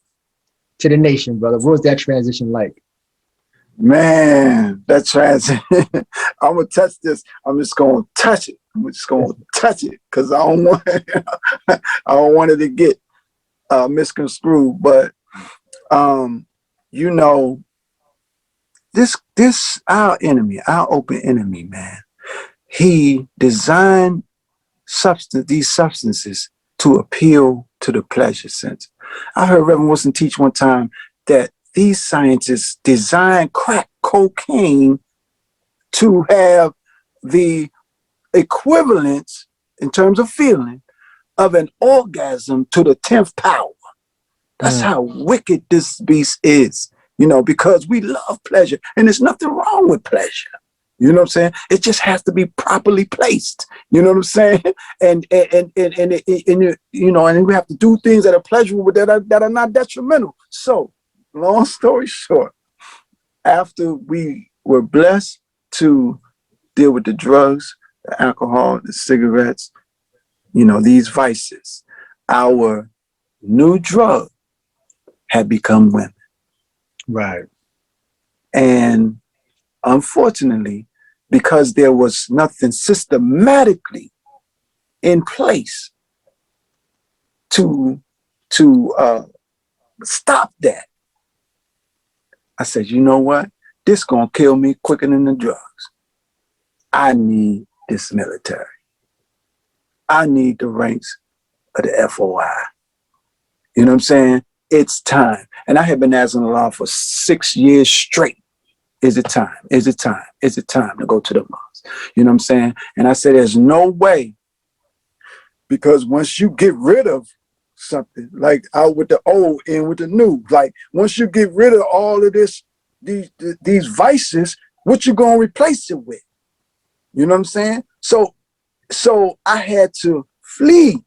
to the nation, brother. What was that transition like? Man, that transition, I'm going to touch this. I'm just going to touch it. I'm just going to touch it because I don't want it to get misconstrued. But, this our enemy, our open enemy, man, he designed these substances to appeal to the pleasure sense. I heard Reverend Wilson teach one time that these scientists designed crack cocaine to have the equivalence in terms of feeling of an orgasm to the 10th power. That's how wicked this beast is, because we love pleasure and there's nothing wrong with pleasure. You know what I'm saying? It just has to be properly placed. You know what I'm saying? And we have to do things that are pleasurable that are not detrimental. So, long story short, after we were blessed to deal with the drugs, the alcohol, the cigarettes, these vices, our new drug had become women. Right. And unfortunately, because there was nothing systematically in place to stop that, I said, you know what? This gonna kill me quicker than the drugs. I need this military. I need the ranks of the FOI. You know what I'm saying? It's time. And I had been asking Allah for 6 years straight. Is it time? Is it time? Is it time to go to the mosque? You know what I'm saying? And I said, there's no way. Because once you get rid of something, like out with the old, in with the new, like once you get rid of all of this, these vices, what you gonna replace it with? You know what I'm saying? So I had to flee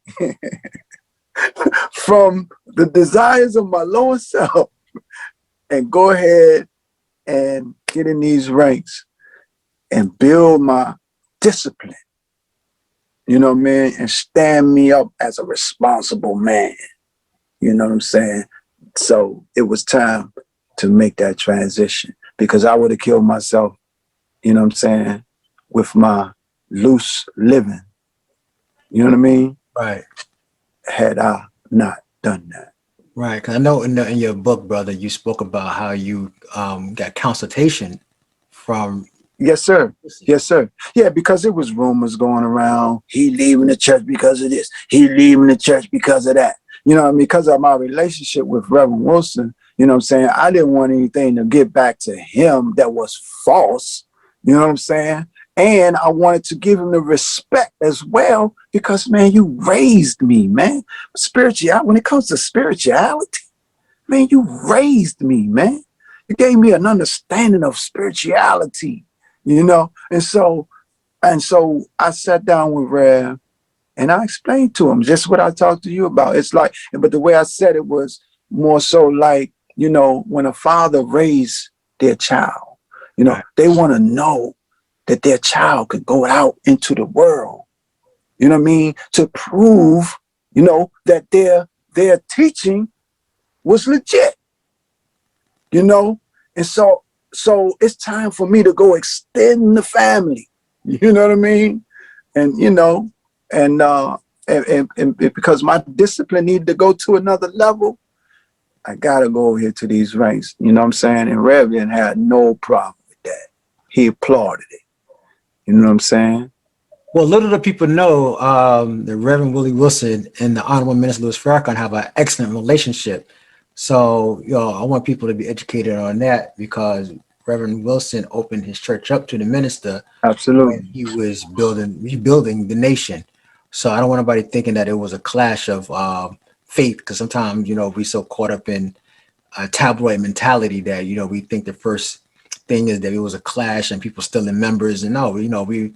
from the desires of my lower self and go ahead and get in these ranks and build my discipline, you know what I mean, and stand me up as a responsible man. You know what I'm saying? So it was time to make that transition because I would have killed myself, you know what I'm saying, with my loose living. You know what I mean? Right. Had I not done that. Right. Because I know in your book, brother, you spoke about how you got consultation from. Yes, sir. Yes, sir. Yeah, because it was rumors going around. He leaving the church because of this. He leaving the church because of that. You know what I mean? Because of my relationship with Reverend Wilson, you know what I'm saying? I didn't want anything to get back to him that was false. You know what I'm saying? And I wanted to give him the respect as well because, man, you raised me, man. Spirituality, when it comes to spirituality, man, you raised me, man. You gave me an understanding of spirituality, you know? And so I sat down with Rev and I explained to him just what I talked to you about. It's like, but the way I said it was more so like, you know, when a father raised their child, you know, Right. they want to know that their child could go out into the world, you know what I mean? To prove, you know, that their teaching was legit, you know? And so it's time for me to go extend the family. You know what I mean? And you know, and because my discipline needed to go to another level, I gotta go over here to these ranks. You know what I'm saying? And Reverend had no problem with that. He applauded it. You know what I'm saying? Well, little do people know, the Reverend Willie Wilson and the Honorable Minister Louis Farrakhan have an excellent relationship. So, I want people to be educated on that because Reverend Wilson opened his church up to the minister when Absolutely. he was rebuilding the nation. So I don't want anybody thinking that it was a clash of faith because sometimes, we so caught up in a tabloid mentality that, we think the first thing is that it was a clash and people stealing members. And no, we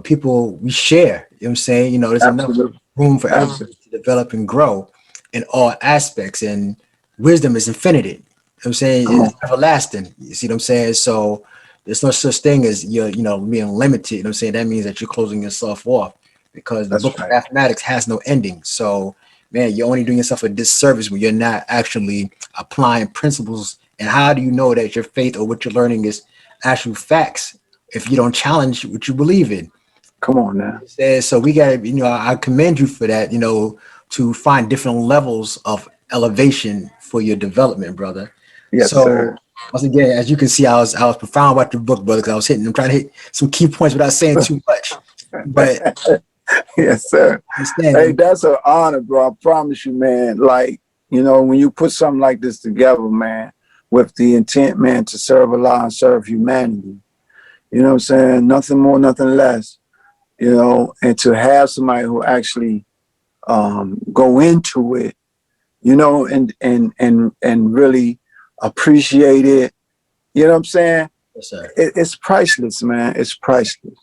people, we share, you know what I'm saying? There's enough Absolutely. room for everybody Absolutely. to develop and grow in all aspects. And wisdom is infinite. You know what I'm saying? Come on. It's everlasting. You see what I'm saying? So there's no such thing as you're, being limited. You know what I'm saying? That means that you're closing yourself off because the That's book of right. mathematics has no ending. So, man, you're only doing yourself a disservice when you're not actually applying principles. And how do you know that your faith or what you're learning is actual facts if you don't challenge what you believe in? Come on now. So we got to, I commend you for that, to find different levels of elevation for your development, brother. Yes, So sir. once again, as you can see, I was profound about your book, brother, because I'm trying to hit some key points without saying too much. But Yes, sir. Hey, understand, that's an honor, bro. I promise you, man. Like, you know, when you put something like this together, man, with the intent, man, to serve Allah and serve humanity, you know what I'm saying? Nothing more, nothing less, you know, and to have somebody who actually go into it, you know, and really appreciate it. You know what I'm saying? yes, sir. It's priceless, man. It's priceless.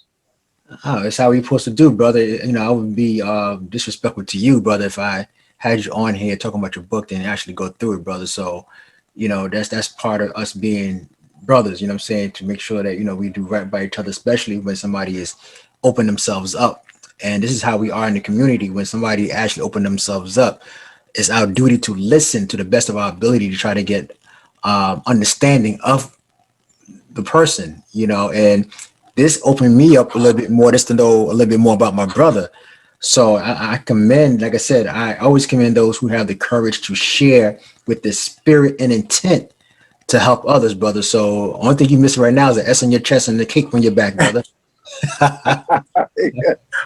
Oh, that's how we supposed to do, brother. I would be disrespectful to you, brother, if I had you on here talking about your book, then actually go through it, brother. So, that's part of us being brothers, you know what I'm saying, to make sure that, we do right by each other, especially when somebody is open themselves up. And this is how we are in the community. When somebody actually open themselves up, it's our duty to listen to the best of our ability to try to get understanding of the person, and this opened me up a little bit more just to know a little bit more about my brother. So I commend, like I said, I always commend those who have the courage to share with the spirit and intent to help others, brother. So only thing you missing right now is the S on your chest and the cake on your back, brother.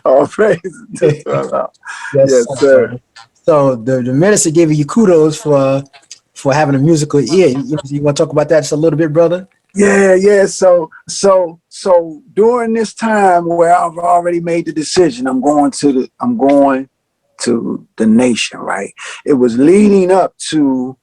All praise to Allah. Yes, Yes, sir. brother. So the minister gave you kudos for having a musical ear. You want to talk about that just a little bit, brother? Yeah. So during this time where I've already made the decision, I'm going to the nation, right? It was leading up to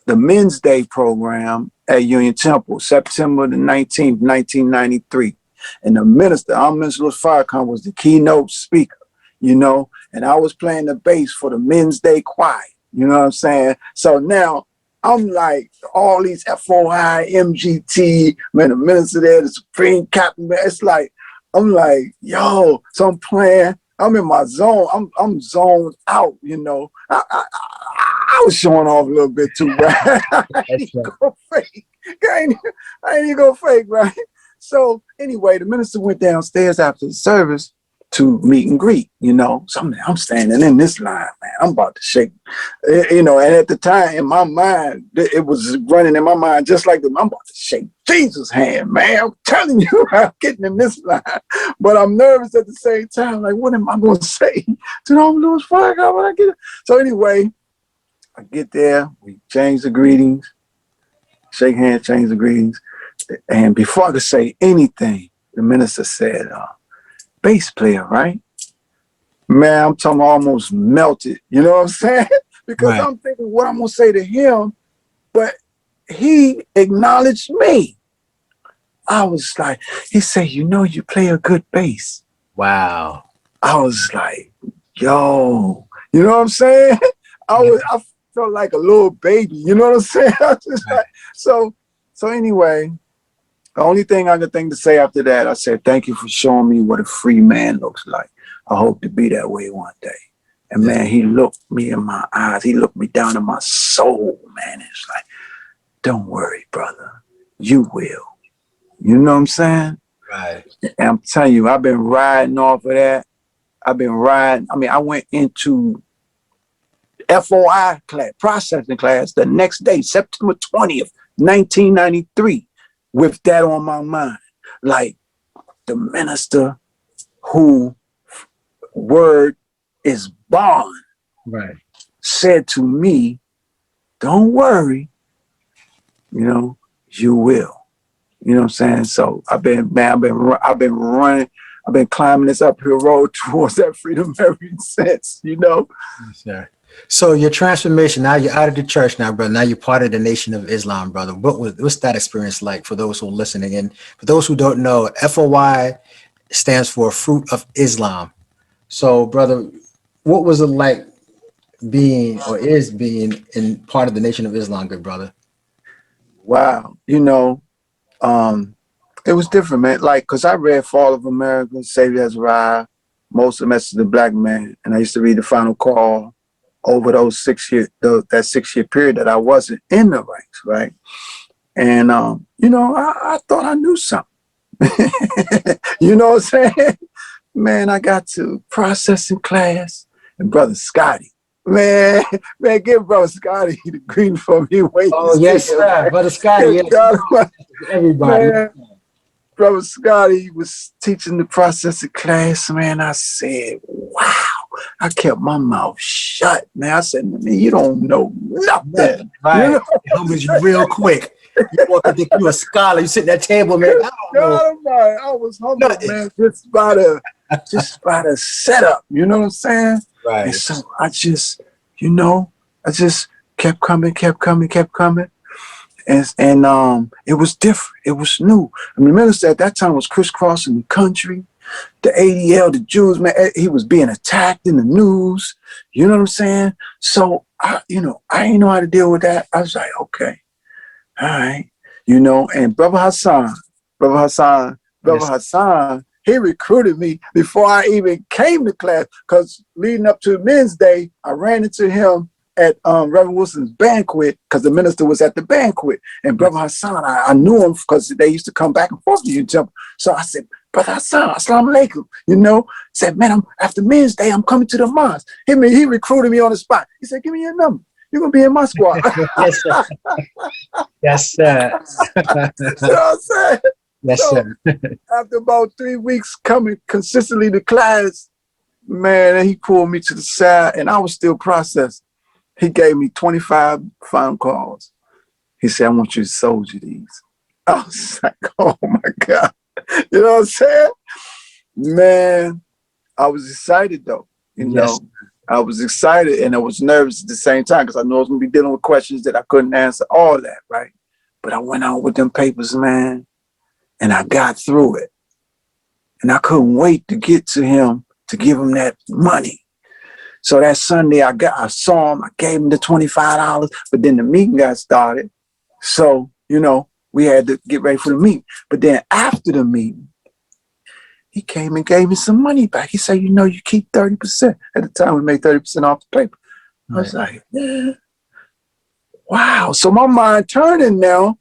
the Men's Day program at Union Temple, September the 19th, 1993. And the minister, our minister Farrakhan, was the keynote speaker, and I was playing the bass for the Men's Day Choir. You know what I'm saying? So now I'm like, all these FOI, MGT, man, the minister there, the Supreme Captain, man, it's like, I'm like, yo, so I'm playing, I'm in my zone, I'm zoned out, I was showing off a little bit too, right? I ain't go fake. I ain't even go fake, right? So anyway, the minister went downstairs after the service to meet and greet, So I'm standing in this line, man. I'm about to shake, and at the time in my mind, it was running in my mind just like I'm about to shake Jesus' hand, man. I'm telling you, I'm getting in this line, but I'm nervous at the same time. Like, what am I going to say to them Louis Farrakhan when I get it? So anyway, I get there, we change the greetings, shake hands, change the greetings, and before I could say anything, the minister said, bass player, right? Man, I'm talking almost melted. You know what I'm saying? Because Right. I'm thinking what I'm going to say to him, but he acknowledged me. I was like, he said, you play a good bass. Wow. I was like, yo, you know what I'm saying? I felt like a little baby. You know what I'm saying? I was just like, so anyway, the only thing I could think to say after that, I said, thank you for showing me what a free man looks like. I hope to be that way one day. And man, he looked me in my eyes. He looked me down in my soul, man. It's like, don't worry, brother. You will. You know what I'm saying? Right. And I'm telling you, I've been riding off of that. I've been riding. I mean, I went into FOI class, processing class, the next day, September 20th, 1993, with that on my mind. Like, the minister who word is bond, Right. said to me, don't worry, you will. You know what I'm saying? So I've been running, I've been climbing this uphill road towards that freedom ever since, Yes, sir. So your transformation, now you're out of the church now, brother. Now you're part of the Nation of Islam, brother. What's that experience like for those who are listening? And for those who don't know, FOI stands for Fruit of Islam. So, brother, what was it like being or is being in part of the Nation of Islam, good brother? Wow. It was different, man. Like, because I read Fall of America, Savior Has Arrived, Most of the Message of the Black Man, and I used to read The Final Call over those 6 years, that 6 year period that I wasn't in the ranks, right? And I thought I knew something. You know what I'm saying? Man, I got to processing class, and Brother Scotty. Man, give Brother Scotty the green for me. Oh, yes, sir. Brother Scotty, yes. Everybody. Man, Brother Scotty was teaching the processing class, man. I said, wow. I kept my mouth shut, man. I said, man, you don't know nothing. Right. It humbles you real quick. You walk and think you're a scholar. You sit at that table, man. I don't know. I was humbled, man, just by the setup. You know what I'm saying? Right. And so I just kept coming. And it was different. It was new. I mean, the minister at that time was crisscrossing the country. The ADL, the Jews, man, he was being attacked in the news. You know what I'm saying? So I didn't know how to deal with that. I was like, okay, all right. And Brother Hassan, he recruited me before I even came to class. Because leading up to Men's Day, I ran into him at Reverend Wilson's banquet because the minister was at the banquet. And Brother Hassan, I knew him because they used to come back and forth to you. So I said, Brother Hassan, assalamu alaikum. Said, man, after Men's Day, I'm coming to the mosque. He recruited me on the spot. He said, give me your number. You're going to be in my squad. Yes, sir. Yes, sir. You know what I'm saying? Yes, So, sir. after about 3 weeks coming consistently to class, man, he pulled me to the side and I was still processing. He gave me 25 phone calls. He said, I want you to soldier these. I was like, oh my God. You know what I'm saying? Man, I was excited though. Yes. I was excited and I was nervous at the same time because I knew I was going to be dealing with questions that I couldn't answer, all that, right? But I went out with them papers, man, and I got through it. and I couldn't wait to get to him to give him that money. So that Sunday I saw him, I gave him the $25, but then the meeting got started. So, you know, we had to get ready for the meeting. But then after the meeting, he came and gave me some money back. He said, you know, you keep 30%. At the time, we made 30% off the paper. I was like, yeah. Wow. So my mind turning now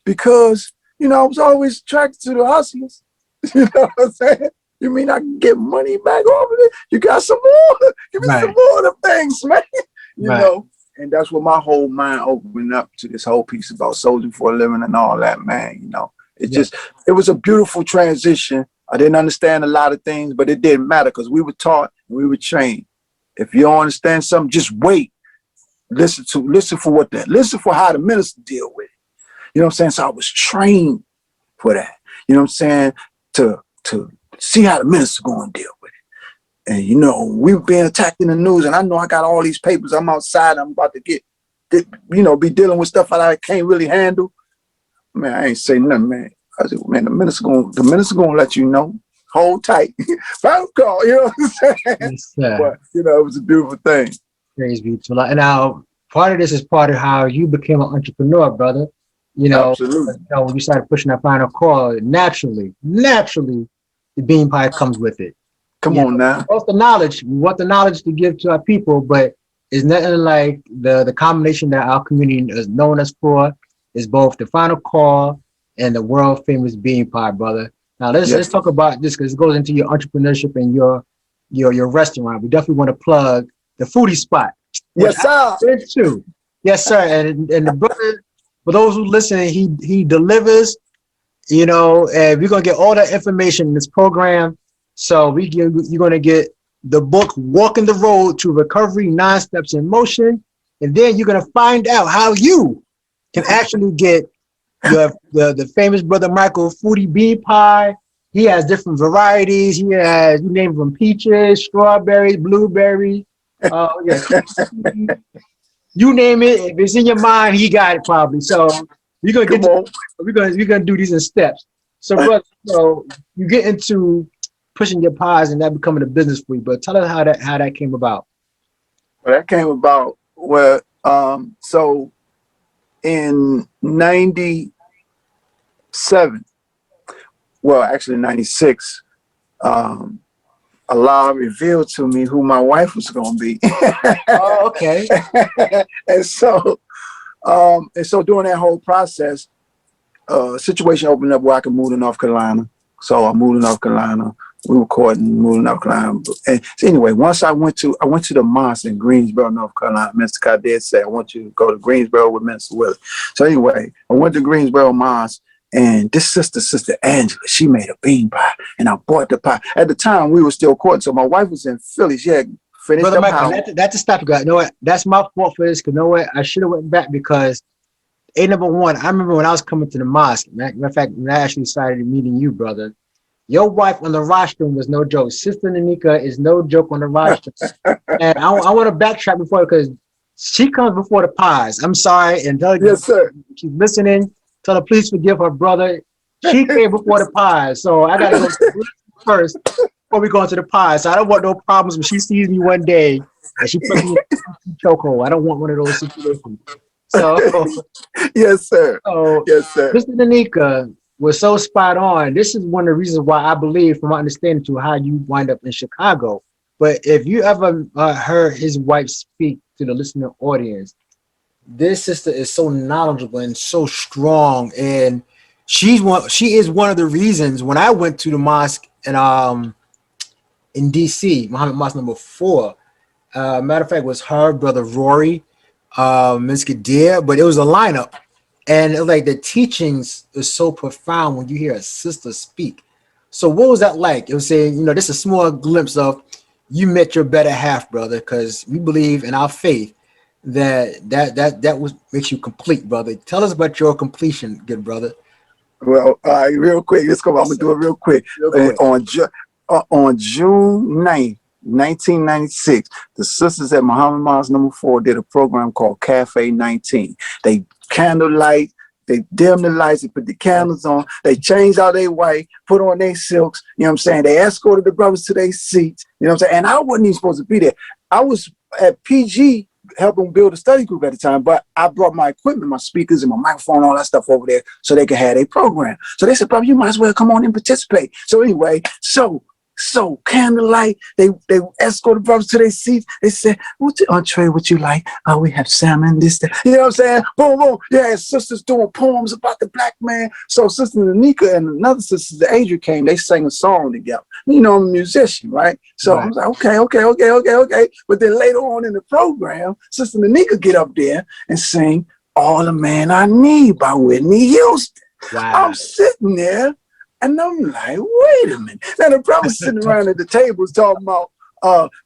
because, you know, I was always attracted to the hustlers. You know what I'm saying? You mean I can get money back off of it? You got some more? Give me some more of them things, man. You know? And that's what my whole mind opened up to, this whole piece about soldiering for a living and all that, man. You know, it was a beautiful transition. I didn't understand a lot of things, but it didn't matter because we were taught and we were trained. If you don't understand something, just wait. Listen for how the minister deal with it. You know what I'm saying? So I was trained for that. You know what I'm saying? To see how the minister going to deal with it. And, you know, we were being attacked in the news, and I know I got all these papers. I'm outside. I'm about to be dealing with stuff that I can't really handle. Man, I ain't say nothing, man. I said, man, the minister gonna let you know. Hold tight. Phone call, you know what I'm saying? Yes, but, you know, it was a beautiful thing. Praise be to Allah. And now, part of this is part of how you became an entrepreneur, brother. You know, when you started pushing that final call, naturally, the bean pie comes with it. Come on now. What's the knowledge? We want the knowledge to give to our people, but it's nothing like the combination that our community is known us for is both the final call and the world famous bean pie, brother. Now let's talk about this because it goes into your entrepreneurship and your restaurant. We definitely want to plug the foodie spot. Yes, sir. Yes, sir. And the brother, for those who listen, he delivers, you know, and we're gonna get all that information in this program. So you're gonna get the book Walking the Road to Recovery, 9 Steps in Motion, and then you're gonna find out how you can actually get the famous brother Michael foodie bean pie. He has different varieties. He has, you name them, peaches, strawberries, blueberry, you name it. If it's in your mind, he got it probably. So we're gonna do these in steps. So brother, so you get into pushing your pies and that becoming a business for you. But tell us how that came about. Well, that came about so in 97, well, actually 96, Allah revealed to me who my wife was going to be. Oh, okay. and so during that whole process, a situation opened up where I could move to North Carolina. So I moved to North Carolina. We were courting, moving to North Carolina. And so anyway, once I went to the mosque in Greensboro, North Carolina. Minister Kadir said, I want you to go to Greensboro with Minister Willis. So anyway, I went to Greensboro Mosque, and this Sister Angela, she made a bean pie, and I bought the pie. At the time, we were still courting, so my wife was in Philly. She had finished Brother up Michael, house. that's a stop. You know what? That's my fault for this. Because you know what? I should have went back because number one, I remember when I was coming to the mosque. Matter of fact, when I actually started meeting you, brother, your wife on the rostrum was no joke. Sister Nanika is no joke on the rostrum. And I want to backtrack before because she comes before the pies. I'm sorry, and tell her, Yes, sir. She's listening. Tell her please forgive her brother. She came before the pies, so I gotta go first before we go into the pies. So I don't want no problems when she sees me one day and she puts me in a chokehold. I don't want one of those situations. So yes, sir. So yes, sir. Mr. Nanika was so spot on. This is one of the reasons why I believe, from my understanding, to how you wind up in Chicago. But if you ever heard his wife speak to the listening audience, this sister is so knowledgeable and so strong, and she is one of the reasons when I went to the mosque in DC, Muhammad Mosque number 4. Matter of fact, it was her brother Rory, Ms. Kadir, but it was a lineup. And it was like the teachings is so profound when you hear a sister speak. So what was that like? It was saying, you know, this is a small glimpse of you met your better half, brother, because we believe in our faith that was makes you complete, brother. Tell us about your completion, good brother. Well, real quick, let's go. I'm gonna do it real quick. On June 9th, 1996, the sisters at Muhammad Mosque number 4 did a program called Cafe 19. They candlelight, They dim the lights, they put the candles on, they changed out their white, put on their silks, you know what I'm saying? They escorted the brothers to their seats, you know what I'm saying? And I wasn't even supposed to be there. I was at PG helping build a study group at the time, but I brought my equipment, my speakers and my microphone, all that stuff over there so they could have a program. So they said, brother, you might as well come on and participate. So anyway, so candlelight, they escorted brothers to their seats. They said, what's the entree, what you like? Oh, we have salmon, this, that. You know what I'm saying? Boom, boom. Yeah, sisters doing poems about the black man. So Sister Nanika and another sister, Adria, came, they sang a song together. You know, I'm a musician, right? So right. I was like, okay. But then later on in the program, Sister Nanika get up there and sing All the Man I Need by Whitney Houston. Wow. I'm sitting there. And I'm like, wait a minute. Now the brothers sitting around at the tables talking about,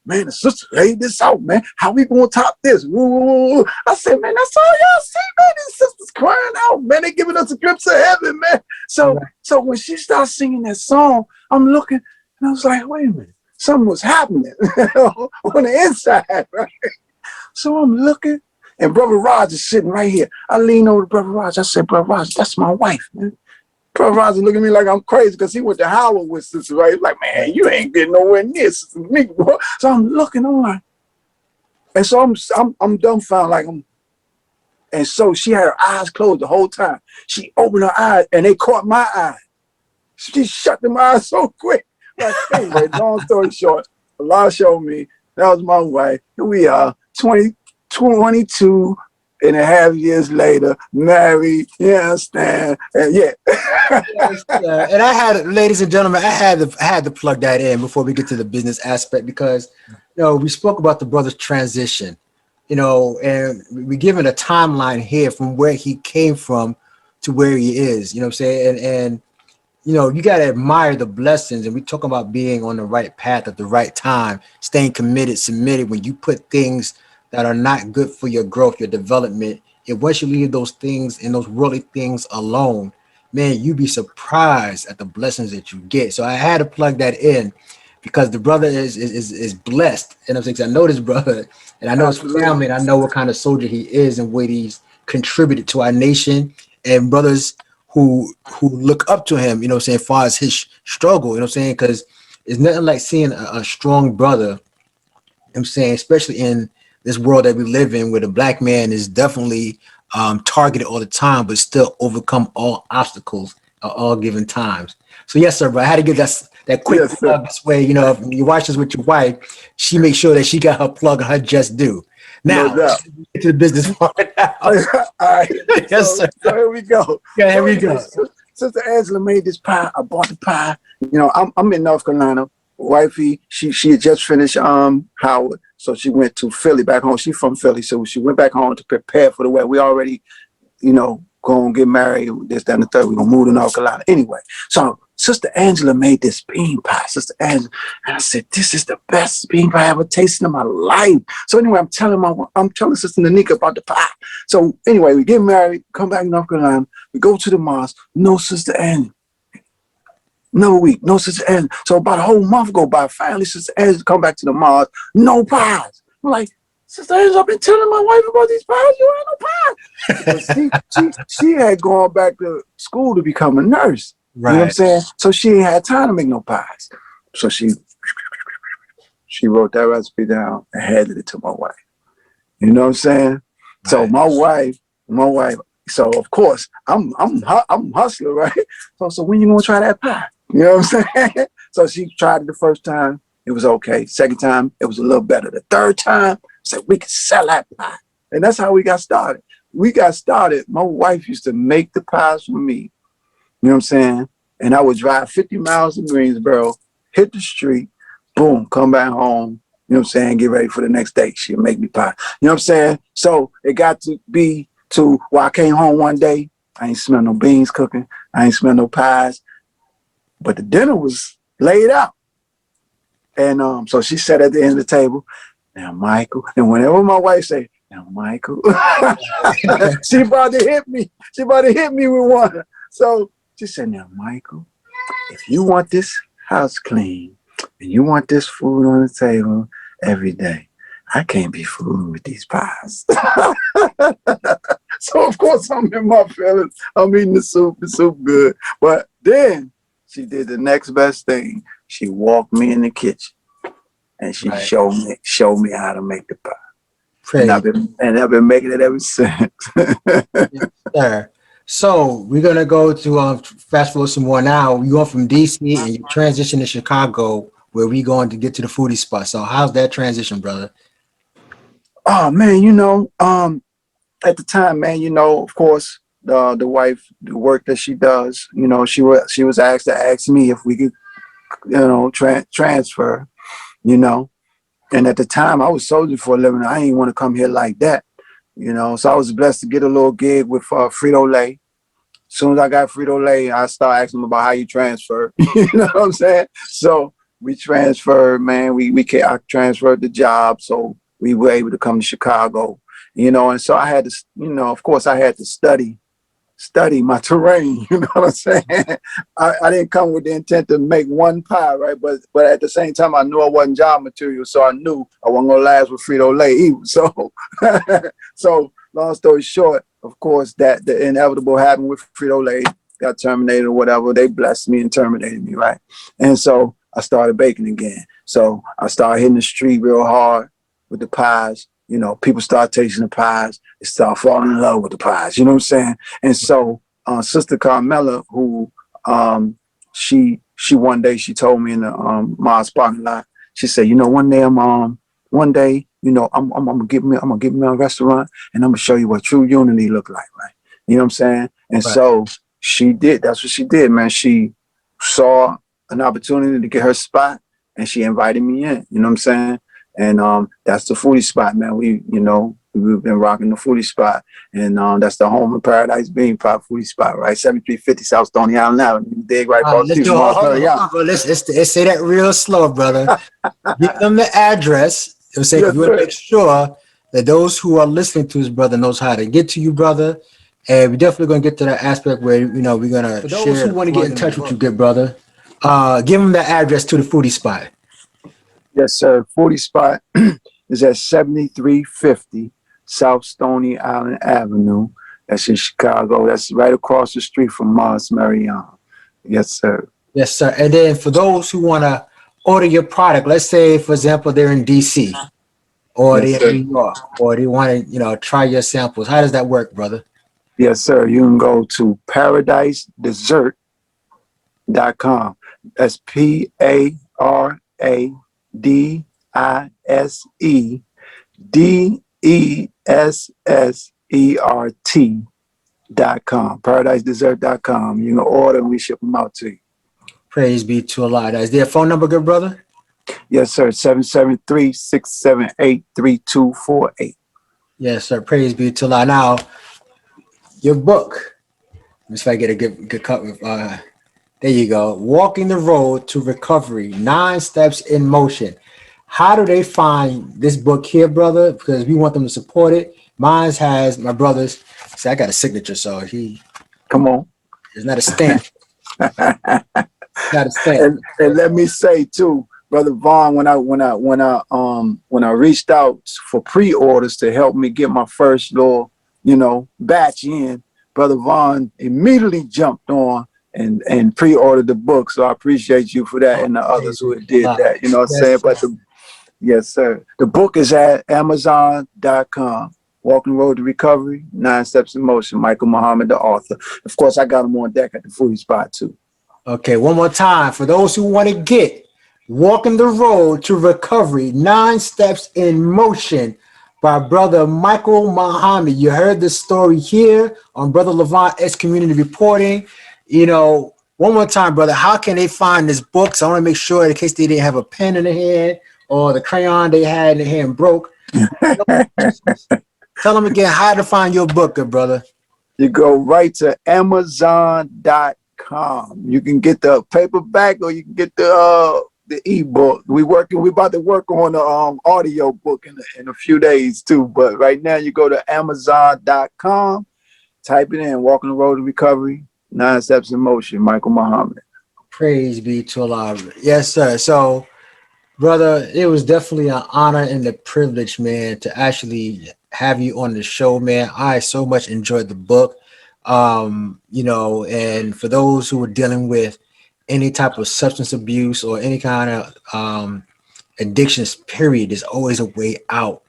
man, the sister laid this out, man. How we gonna top this? Woo. I said, man, that's all y'all see, man. These sisters crying out, man. They giving us a glimpse of heaven, man. So when she starts singing that song, I'm looking, and I was like, wait a minute. Something was happening on the inside, right? So I'm looking, and Brother Raj is sitting right here. I lean over to Brother Raj. I said, Brother Raj, that's my wife, man. Brother Roger look at me like I'm crazy because he went to Howard with Sister, right? He's like, man, you ain't getting nowhere near Sister Nanika, bro. So I'm looking, I'm like, and so I'm dumbfounded, like and so she had her eyes closed the whole time. She opened her eyes and they caught my eye. She shut them eyes so quick. Like, anyway, long story short, Allah showed me that was my wife. Here we are, 22 and a half years later, married, you understand? And yeah. And I had, ladies and gentlemen, I had to plug that in before we get to the business aspect because, you know, we spoke about the brother's transition, you know, and we're given a timeline here from where he came from to where he is, you know what I'm saying? And you know, you got to admire the blessings. And we talk about being on the right path at the right time, staying committed, submitted. When you put things that are not good for your growth, your development, and once you leave those things and those worldly things alone, man, you'd be surprised at the blessings that you get. So I had to plug that in because the brother is blessed. And I'm saying, I know this brother and I know his family and I know what kind of soldier he is and what he's contributed to our nation and brothers who look up to him, you know what I'm saying, as far as his struggle, you know what I'm saying, because it's nothing like seeing a strong brother, you know what I'm saying, especially in this world that we live in where the black man is definitely targeted all the time, but still overcome all obstacles at all given times. So yes, sir, but I had to give that quick plug this way, you know, if you watch this with your wife, she makes sure that she got her plug and her just due. Now, let's get to the business part now. All right. Yes, sir. So here we go. Yeah, here we go. Sister Angela made this pie. I bought the pie. You know, I'm in North Carolina. Wifey, she had just finished Howard, so she went to Philly back home. She's from Philly, so she went back home to prepare for the wedding. We already, you know, going to get married. This, that, and the third. We're gonna move to North Carolina anyway. So Sister Angela made this bean pie. Sister Angela, and I said, "This is the best bean pie I ever tasted in my life." So anyway, I'm telling Sister Nanika about the pie. So anyway, we get married, come back to North Carolina. We go to the mosque. No Sister Angela. Another week, no Sister Angela. So about a whole month go by. Finally, Sister Angela come back to the mosque. No pies. I'm like, Sister Angela, I've been telling my wife about these pies. You ain't no pies. she had gone back to school to become a nurse. Right. You know what I'm saying? So she ain't had time to make no pies. So she wrote that recipe down and handed it to my wife. You know what I'm saying? Right. So my wife, so of course I'm hustler, right? So when you gonna try that pie? You know what I'm saying? So she tried it the first time, it was okay. Second time, it was a little better. The third time, I said we could sell that pie. And that's how we got started. My wife used to make the pies for me. You know what I'm saying? And I would drive 50 miles to Greensboro, hit the street, boom, come back home, you know what I'm saying, get ready for the next day. She'll make me pie. You know what I'm saying? So it got to be to where I came home one day, I ain't smell no beans cooking, I ain't smell no pies, but the dinner was laid out. And so she sat at the end of the table, now Michael, and whenever my wife say, now Michael, she about to hit me. She about to hit me with one. So she said, now, Michael, if you want this house clean and you want this food on the table every day, I can't be fooling with these pies. So of course I'm in my feelings. I'm eating the soup good. But then she did the next best thing. She walked me in the kitchen and she Right. showed me how to make the pie. And Praise. I've been making it ever since. Yes, sir. So we're gonna go to fast forward some more now. You going from DC and you transition to Chicago, where we going to get to the foodie spot. So how's that transition, brother? Oh man, at the time, man, of course, the wife, the work that she does, she was asked to ask me if we could, transfer, you know. And at the time, I was soldiering for a living. I didn't want to come here like that, So I was blessed to get a little gig with Frito-Lay. As soon as I got Frito-Lay, I started asking them about how you transfer. You know what I'm saying? So we transferred, man. I transferred the job, so we were able to come to Chicago. And so I had to, of course, I had to study my terrain. You know what I'm saying? I didn't come with the intent to make one pie, right? But at the same time, I knew I wasn't job material, so I knew I wasn't gonna last with Frito-Lay either. So, so long story short, of course, that the inevitable happened with Frito-Lay, got terminated or whatever. They blessed me and terminated me, right? And so I started baking again. So I started hitting the street real hard with the pies. People start tasting the pies. They start falling in love with the pies. You know what I'm saying? And so Sister Carmela, who she one day she told me in the mosque parking lot, she said, one day I'm gonna give me a restaurant and I'm gonna show you what true unity look like, right? You know what I'm saying? And Right. so she did. That's what she did, man. She saw an opportunity to get her spot and she invited me in. You know what I'm saying? And that's the foodie spot, man. We've been rocking the foodie spot. And that's the home of Paradise Bean Pie foodie spot, right? 7350 South Stony Island Avenue. You dig right across the Let's street do from hold Mount on, bro. Let's say that real slow, brother. Give them the address. I'm saying, because Yes, we want to sir. make sure that those who are listening to his brother knows how to get to you, brother. And we're definitely gonna get to that aspect where we're gonna. For those who want to get in touch with you, good brother, give them the address to the foodie spot. Yes, sir. Foodie spot is at 7350 South Stony Island Avenue. That's in Chicago. That's right across the street from Mars Marion. Yes, sir. Yes, sir. And then for those who want to order your product, let's say, for example, they're in DC or Yes, they're in sir. New York, or they want to, try your samples. How does that work, brother? Yes, sir. You can go to ParadiseDessert.com. That's ParadiseDessert.com. ParadiseDessert.com. You can order and we ship them out to you. Praise be to Allah. Is there a phone number, good brother? Yes, sir. 773-678-3248. Yes, sir. Praise be to Allah. Now, your book. Let's try to get a good cut with. There you go. Walking the Road to Recovery: 9 Steps in Motion. How do they find this book here, brother? Because we want them to support it. Mine has my brother's. See, I got a signature, so Come on. it's not a stamp. Not a stamp. And let me say too, Brother Vaughn, when I reached out for pre-orders to help me get my first little, batch in, Brother Vaughn immediately jumped on and pre-ordered the book. So I appreciate you for that and the others who did that. You know what I'm saying? But yes, sir. The book is at Amazon.com. Walking Road to Recovery, 9 Steps in Motion, Michael Muhammad, the author. Of course, I got him on deck at the foodie spot too. Okay, one more time for those who want to get Walking the Road to Recovery: 9 Steps in Motion by Brother Michael Muhammad. You heard the story here on Brother LeVon S Community Reporting. One more time, brother, how can they find this book? So I want to make sure in case they didn't have a pen in their hand or the crayon they had in their hand broke. Tell them again how to find your book, good brother. You go right to Amazon.com. You can get the paperback or you can get the ebook. We about to work on the audio book in a few days too. But right now you go to Amazon.com, type it in, Walking the Road to Recovery, 9 Steps in Motion, Michael Muhammad. Praise be to Allah. Yes, sir. So, brother, it was definitely an honor and a privilege, man, to actually have you on the show, man. I so much enjoyed the book. And for those who are dealing with any type of substance abuse or any kind of addictions, period, there's always a way out.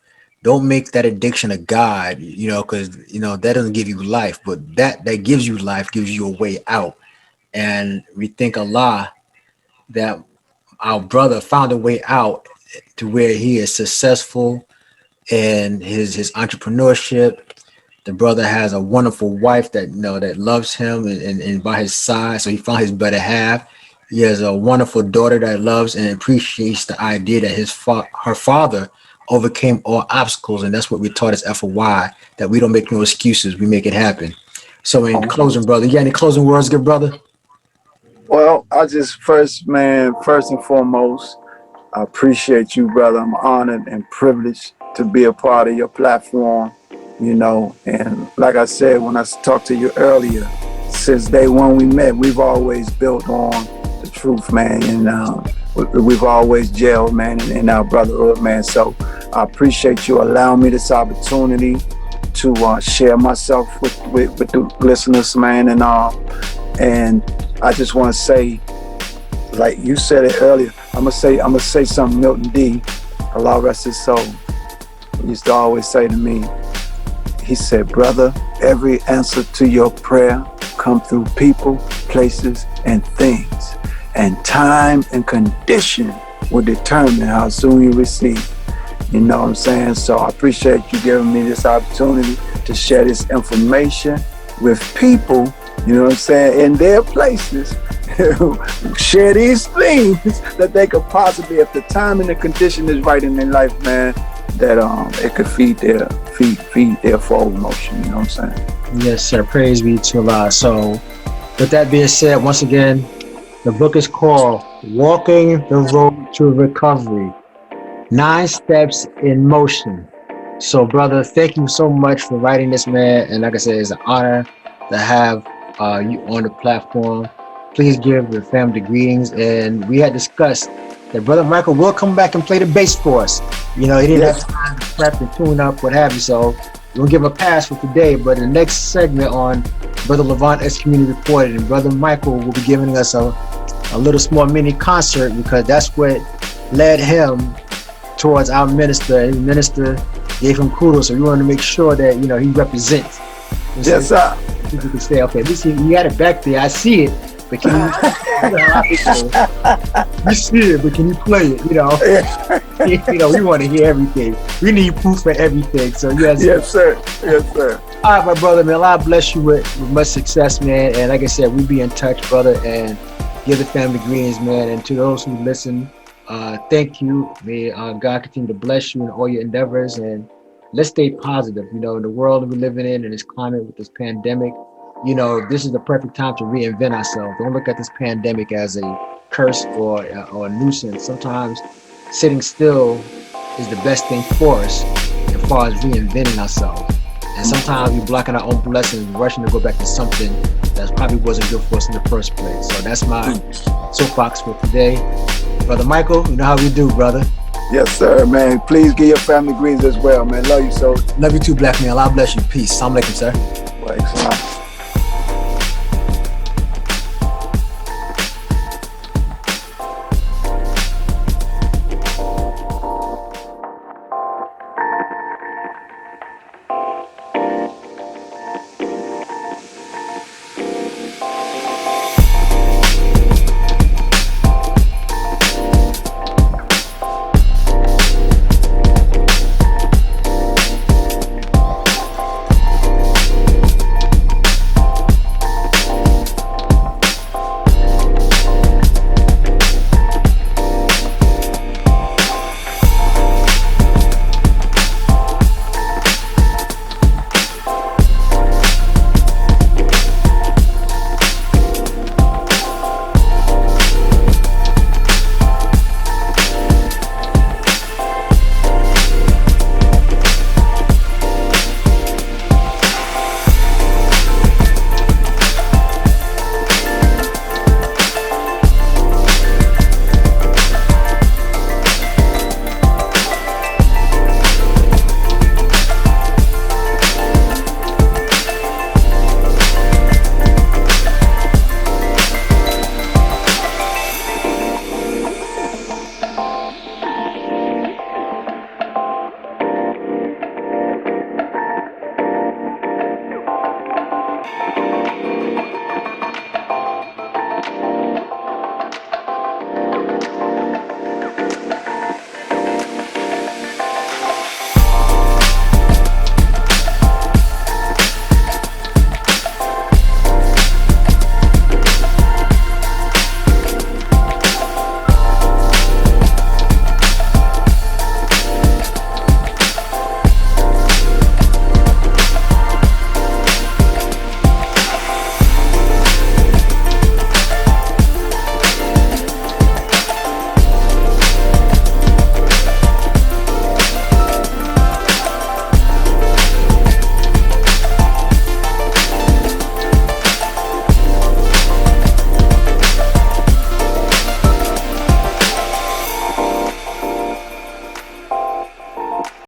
Don't make that addiction a god, because that doesn't give you life, but that gives you life, gives you a way out. And we thank Allah that our brother found a way out to where he is successful in his entrepreneurship. The brother has a wonderful wife that that loves him and by his side. So he found his better half. He has a wonderful daughter that loves and appreciates the idea that her father overcame all obstacles, and that's what we taught as FOY, that we don't make no excuses, we make it happen. So in closing, brother, you got any closing words, good brother? Well, I just first and foremost, I appreciate you, brother. I'm honored and privileged to be a part of your platform, and like I said, when I talked to you earlier, since day one we met, we've always built on the truth, man, and we've always gelled, man, in our brotherhood, man. So I appreciate you allowing me this opportunity to share myself with the listeners, man, and I just want to say, like you said it earlier, I'm gonna say something Milton D, Allah rest his soul, used to always say to me. He said, brother, every answer to your prayer come through people, places, and things. And time and condition will determine how soon you receive. You know what I'm saying? So I appreciate you giving me this opportunity to share this information with people, you know what I'm saying, in their places, share these things that they could possibly, if the time and the condition is right in their life, man, that it could feed their forward motion, you know what I'm saying? Yes, sir. Praise be to Allah. So with that being said, once again, the book is called Walking the Road to Recovery, 9 Steps in Motion. So, brother, thank you so much for writing this, man. And like I said, it's an honor to have you on the platform. Please give your family greetings. And we had discussed that Brother Michael will come back and play the bass for us. He didn't have time to prep and tune up, what have you. So we'll give him a pass for today. But the next segment on Brother LeVon Excommunicated Reported, and Brother Michael will be giving us a little small mini concert, because that's what led him towards our minister. And the minister gave him kudos. So we want to make sure that he represents. Yes, sir. You can say, okay, listen, you got it back there. I see it. But can you see it, but can you play it? We want to hear everything. We need proof for everything. So yes, sir. Yes, sir. All right, my brother, man. Allah bless you with much success, man. And like I said, we be in touch, brother, and give the family greetings, man. And to those who listen, thank you. May God continue to bless you in all your endeavors, and let's stay positive. In the world we're living in this climate with this pandemic, this is the perfect time to reinvent ourselves. Don't look at this pandemic as a curse or a nuisance. Sometimes sitting still is the best thing for us as far as reinventing ourselves. And sometimes we're blocking our own blessings, rushing to go back to something that probably wasn't good for us in the first place. So that's my soapbox for today. Brother Michael, you know how we do, brother. Yes, sir, man. Please give your family greetings as well, man. Love you so. Love you too, black man. Allah bless you. Peace. Assalamu alaikum, sir. Wa alaikum salam.